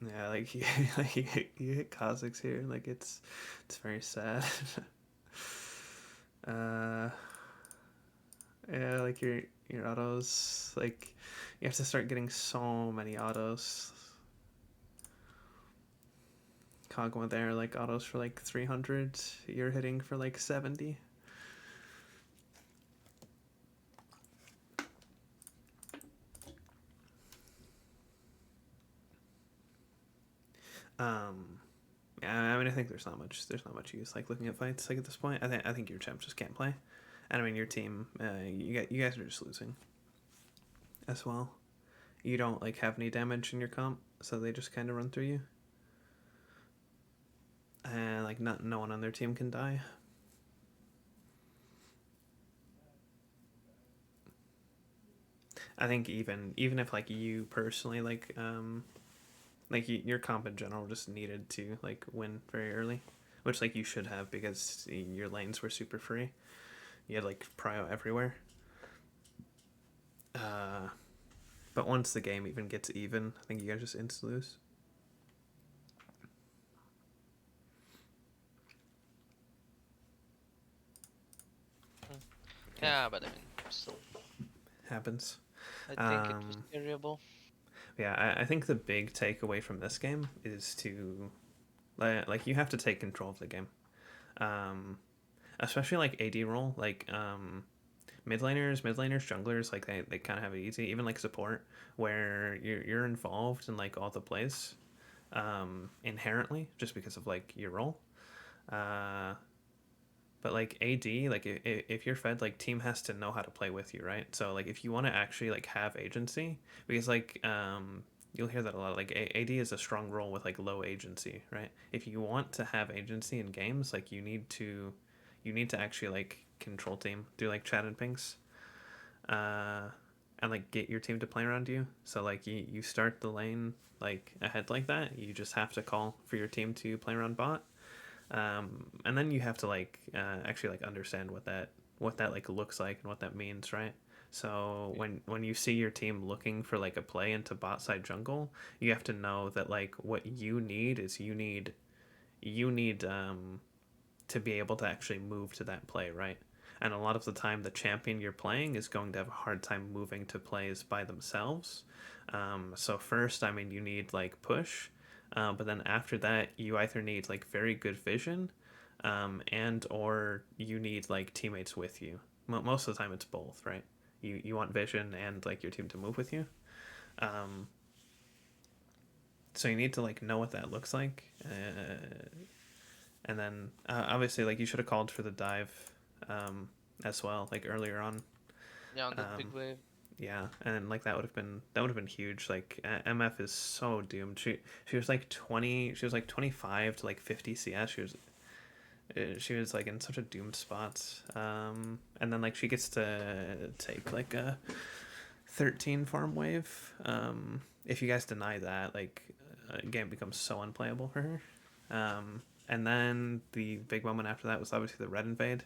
Yeah, like like you hit Kha'Zix here, like it's very sad. uh, yeah, like your autos, like you have to start getting so many autos. Kog'Maw there, like autos for like 300, you're hitting for like 70. Um, yeah, I mean, I think there's not much use like looking at fights like at this point. I think your champs just can't play, and I mean your team, you guys are just losing as well. You don't like have any damage in your comp, so they just kind of run through you, and like not no one on their team can die. I think even if like you personally like your comp in general just needed to like win very early, which like you should have because your lanes were super free. You had like prio everywhere. Uh, but once the game even gets even, I think you guys just insta lose. Mm. Yeah, Yeah, but I mean, still, happens. I think it was Um, carryable. yeah, I think the big takeaway from this game is to like you have to take control of the game. Um, especially like AD role, like mid laners, junglers, like they kind of have it easy. Even like support, where you're involved in like all the plays, inherently, just because of like your role. Uh, but like AD, like if you're fed, like team has to know how to play with you, right? So like if you want to actually like have agency, because like you'll hear that a lot. Like AD is a strong role with like low agency, right? If you want to have agency in games, like you need to actually like control team, do like chat and pings, uh, and like get your team to play around you. So like you start the lane like ahead like that. You just have to call for your team to play around bot, and then you have to like actually like understand what that like looks like and what that means, right? So when you see your team looking for like a play into bot side jungle, you have to know that like what you need is you need to be able to actually move to that play, right? And a lot of the time, the champion you're playing is going to have a hard time moving to plays by themselves. So first, I mean, you need like push, but then after that, you either need like very good vision, and or you need like teammates with you. Most of the time, it's both, right? You want vision and like your team to move with you. Um, so you need to like know what that looks like, and then obviously like you should have called for the dive, um, as well, like earlier on. Yeah, on that big Um, wave. yeah, and like that would have been huge. Like MF is so doomed. She was like 20. She was like 25 to like 50 CS. She was like in such a doomed spot. And then like she gets to take like a 13 farm wave. If you guys deny that, like game becomes so unplayable for her. And then the big moment after that was obviously the red invade.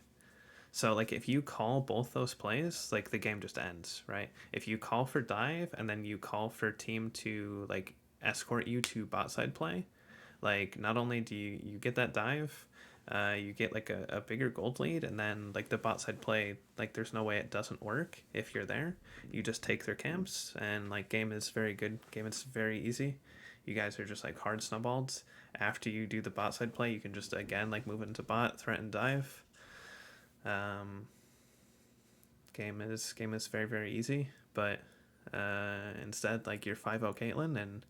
So like if you call both those plays, like the game just ends, right? If you call for dive and then you call for team to like escort you to bot side play, like not only do you get that dive, you get like a bigger gold lead, and then like the bot side play, like there's no way it doesn't work if you're there. You just take their camps, and like game is very good. Game is very easy. You guys are just like hard snowballed. After you do the bot side play, you can just again like move into bot, threaten dive. Um, game is very very easy, but instead like you're 5-0 Caitlyn and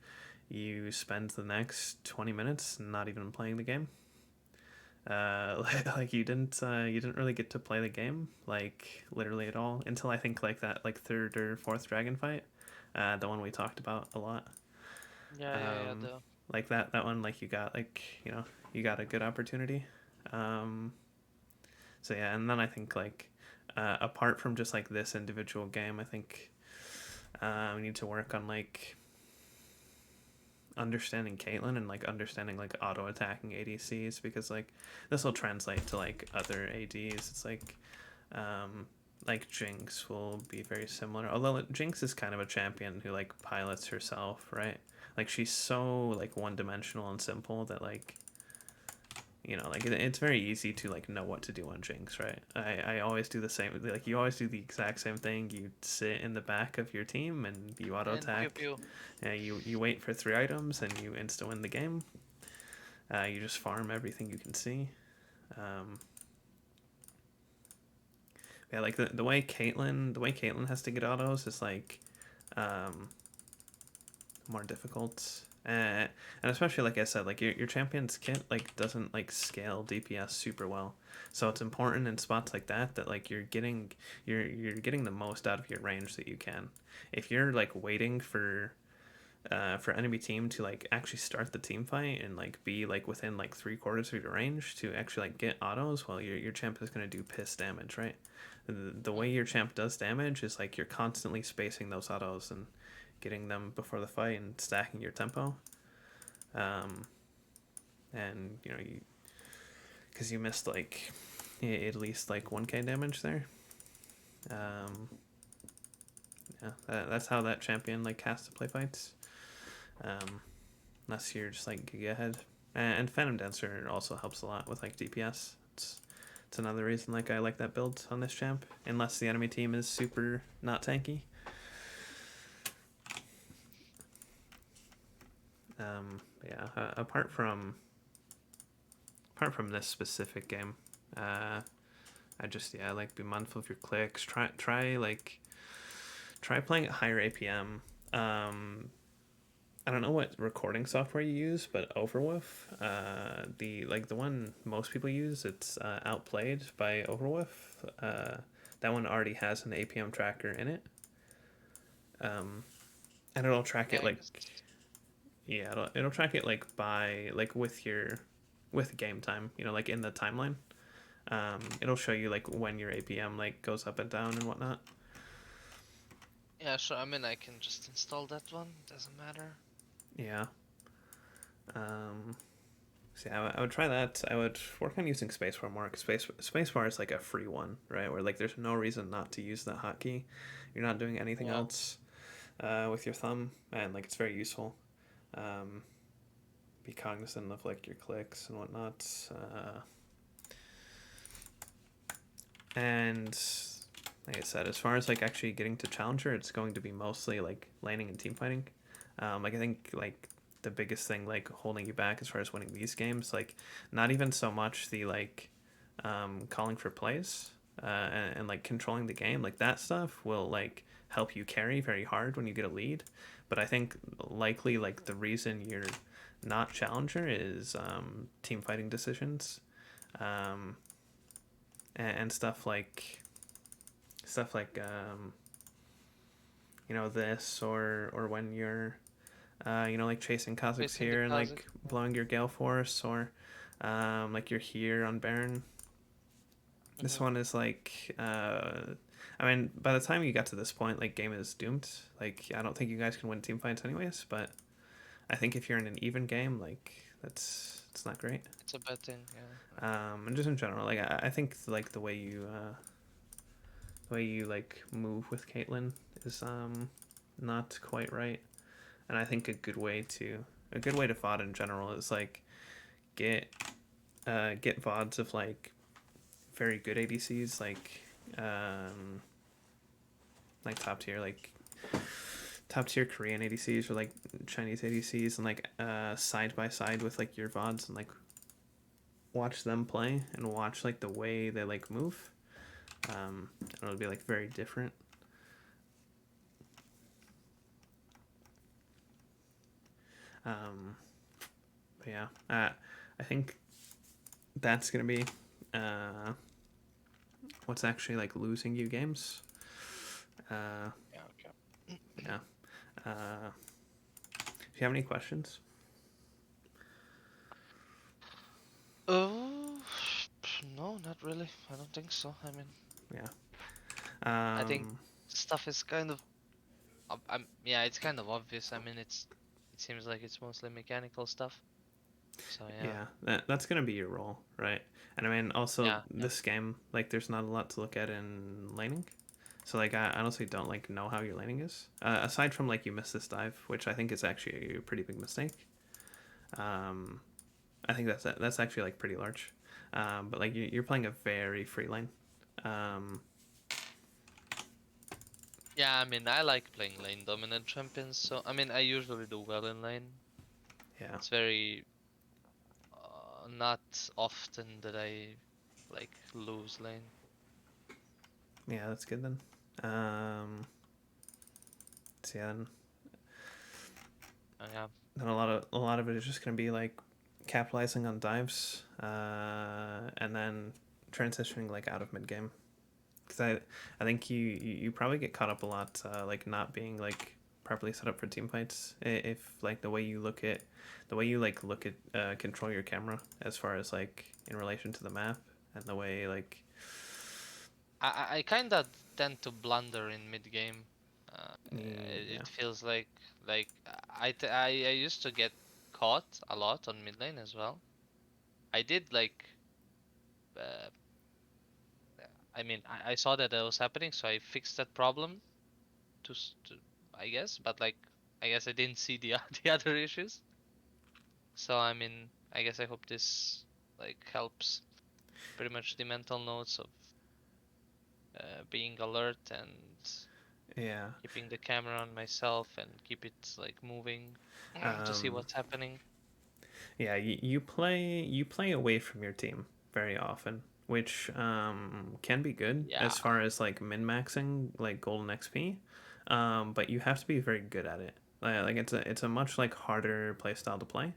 you spend the next 20 minutes not even playing the game. Like you didn't really get to play the game like literally at all until I think like that like third or fourth dragon fight, the one we talked about a lot. Yeah, yeah, yeah. um, like that one, like you got like you got a good opportunity. um, so yeah, and then I think like apart from just like this individual game, I think we need to work on like understanding Caitlyn and like understanding like auto attacking ADCs, because like this will translate to like other ADs. It's like Jinx will be very similar. Although Jinx is kind of a champion who like pilots herself, right? Like she's so like one dimensional and simple that like like it's very easy to like know what to do on Jinx, right? I always do the same. Like you always do the exact same thing. You sit in the back of your team and you auto And pew attack. pew. You wait for 3 items and you insta win the game. You just farm everything you can see. Um, yeah, like the way Caitlyn has to get autos is like um, more difficult. and especially like I said, like your champion's kit like doesn't like scale DPS super well, so it's important in spots like that that like you're getting the most out of your range that you can. If you're like waiting for enemy team to like actually start the team fight and like be like within like 3/4 of your range to actually like get autos, well your champ is gonna do piss damage, right? The way your champ does damage is like you're constantly spacing those autos and getting them before the fight and stacking your tempo. Um, and you know you because you missed like at least like 1k damage there. Um, yeah, that's how that champion like has to play fights. Um, Unless you're just like giga ahead. And Phantom Dancer also helps a lot with like DPS. It's another reason like I like that build on this champ. Unless the enemy team is super not tanky. Yeah. Apart from this specific game, I just like be mindful of your clicks. Try playing at higher APM. I don't know what recording software you use, but Overwolf, the one most people use, it's Outplayed by Overwolf. That one already has an APM tracker in it, um, and it'll track Yeah, it I like guess. yeah, it'll track it like by like with game time, like in the timeline. It'll show you like when your APM like goes up and down and whatnot. Yeah, sure. I mean, I can just install that one. Doesn't matter. Yeah. Um, So yeah, I would try that. I would work on using spacebar more. Cause spacebar is like a free one, right? Where like there's no reason not to use that hotkey. You're not doing anything Yeah. else with your thumb, and like it's very useful. Um, be cognizant of like your clicks and whatnot. And like I said, as far as like actually getting to challenger, it's going to be mostly like laning and team fighting. Like I think like the biggest thing like holding you back as far as winning these games, like not even so much the like calling for plays and like controlling the game, like that stuff will like help you carry very hard when you get a lead. But I think likely like the reason you're not challenger is team fighting decisions. Um, and stuff like this or when you're like chasing Kazakhs Facing the here and Kazakh. like blowing your Gale Force or like you're here on Baron. This Mm-hmm. one is like I mean by the time you got to this point like game is doomed. Like I don't think you guys can win team fights anyways, but I think if you're in an even game like that's it's not great. It's a bad thing. Yeah. And just in general like I think like the way you like move with Caitlyn is not quite right. And I think a good way to VOD in general is like get get VODs of like very good ADCs like top tier Korean ADCs or like Chinese ADCs and like side by side with like your VODs and like watch them play and watch like the way they like move. And it'll be like very different. Um, but yeah, I think that's gonna be uh, what's actually like losing you games. Uh, Yeah. Okay. yeah. Uh, if you have any questions, Oh, no, not really. I don't think so. I mean, yeah. I think Um, stuff is kind of, yeah, it's kind of obvious. I mean, it seems like it's mostly mechanical stuff. So yeah, yeah, that's gonna be your role, right? And I mean, also yeah, yeah. this game, like, there's not a lot to look at in laning. So like, I honestly don't like know how your laning is. Aside from like you missed this dive, which I think is actually a pretty big mistake. Um, I think that's actually like pretty large. But like you're playing a very free lane. Um, Yeah, I mean, I like playing lane dominant champions. So I mean, I usually do well in lane. yeah, It's very not often that I like lose lane. yeah, that's good then. So yeah, then Yeah. And a lot of it is just going to be like capitalizing on dives, and then transitioning like out of mid game. Because I think you probably get caught up a lot, like not being like properly set up for team fights. If like the way you like look at control your camera as far as like in relation to the map, and the way like I kind of tend to blunder in mid game. yeah It feels like I used to get caught a lot on mid lane as well. I did like uh, I mean I saw that was happening, so I fixed that problem to I guess, but like I guess I didn't see the the other issues. So I mean I guess I hope this like helps pretty much the mental notes of being alert and yeah. keeping the camera on myself and keep it like moving to see Um, what's happening. yeah, you play away from your team very often, which can be good Yeah, as far as like min maxing like golden XP, but you have to be very good at it. Like it's a much like harder play style to play,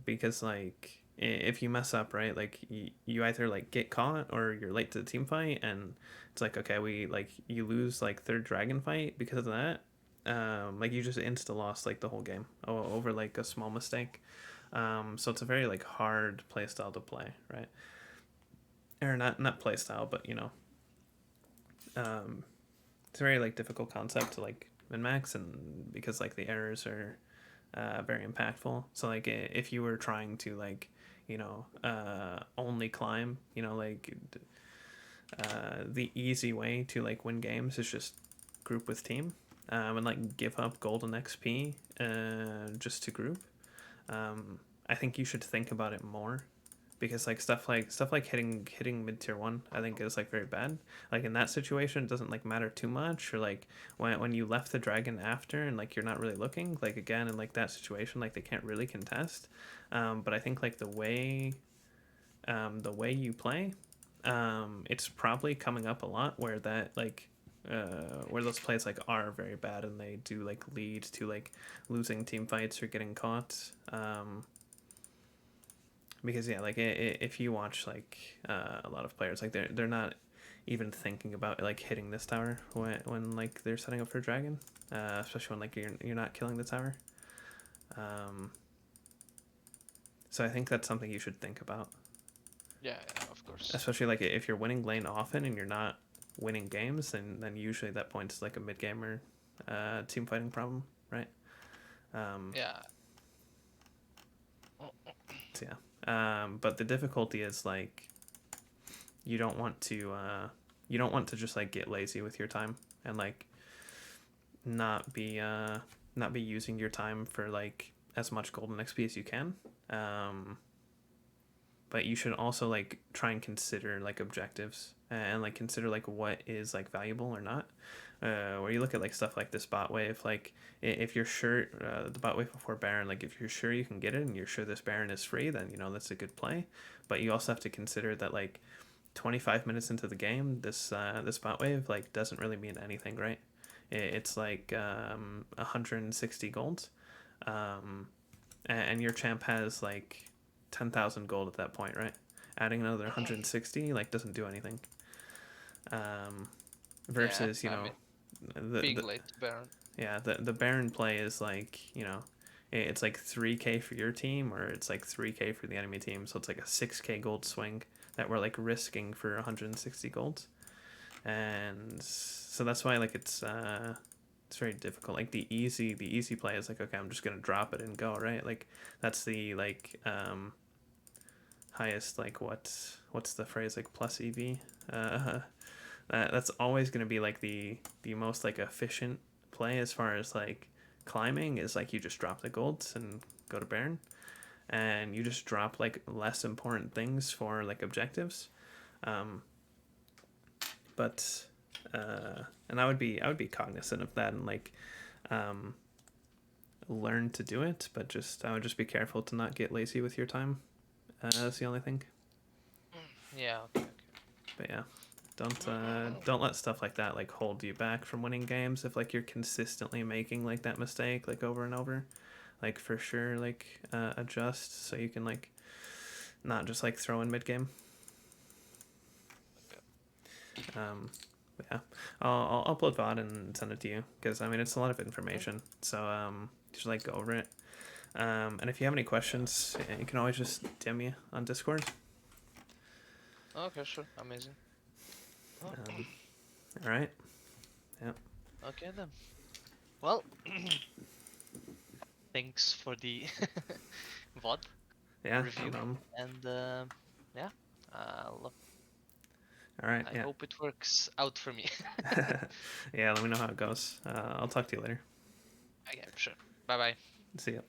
because like if you mess up, right, like you either like get caught or you're late to the team fight, and it's like okay, we like you lose like third dragon fight because of that. Like you just insta lost like the whole game over like a small mistake. So it's a very like hard play style to play, right? Or not play style, but um, it's a very like difficult concept to like min max, and because like the errors are very impactful. So like if you were trying to like only climb, like the easy way to like win games is just group with team, and like give up golden XP just to group. I think you should think about it more, because like stuff like hitting mid tier one, I think is like very bad. Like in that situation, it doesn't like matter too much, or like when you left the dragon after and like you're not really looking, like again in like that situation, like they can't really contest. But I think like the way you play, it's probably coming up a lot where that like where those plays like are very bad, and they do like lead to like losing team fights or getting caught. Because yeah, like if you watch like a lot of players, like they're not even thinking about like hitting this tower when like they're setting up for dragon, especially when like you're not killing the tower. Um, so I think that's something you should think about, yeah, yeah, of course. especially like if you're winning lane often and you're not winning games, then usually that points like a mid gamer team fighting problem, right? Um, Yeah, so yeah. But the difficulty is like you don't want to just like get lazy with your time, and like not be uh not be using your time for like as much golden XP as you can. Um, but you should also like try and consider like objectives, and like consider like what is like valuable or not. Where you look at like stuff like this bot wave, like if you're sure the bot wave before Baron, like if you're sure you can get it and you're sure this Baron is free, then that's a good play. But you also have to consider that like 25 minutes into the game, this bot wave like doesn't really mean anything, right? It's like 160 gold, um, and your champ has like 10,000 gold at that point, right? Adding another 160 like doesn't do anything. Um, yeah. versus I mean, being the late to Baron. yeah, the Baron play is like it's like 3k for your team, or it's like 3k for the enemy team, so it's like a 6k gold swing that we're like risking for 160 gold. And so that's why like it's very difficult. Like the easy play is like, okay, I'm just gonna drop it and go, right? Like that's the like highest, like what's the phrase, like plus EV. uh that's always gonna be like the most like efficient play as far as like climbing, is like you just drop the golds and go to Baron, and you just drop like less important things for like objectives. um but and I would be cognizant of that, and like um learn to do it, but just I would just be careful to not get lazy with your time. That's the only thing. Yeah, okay, But yeah, don't uh okay. don't let stuff like that like hold you back from winning games if like you're consistently making like that mistake like over and over. like for sure like adjust so you can like not just like throw in mid game. Um, yeah, I'll upload VOD and send it to you because I mean it's a lot of Okay. information. So just like go over it. And if you have any questions, you can always just DM me on Discord. Okay, sure. Amazing. Oh, Um, all right. Yeah. okay then. Well, thanks for the VOD Yeah. No review, problem. and yeah, I'll, All right. I Yeah. hope it works out for me. Yeah. Let me know how it goes. I'll talk to you later. Okay, sure. Bye bye. See ya.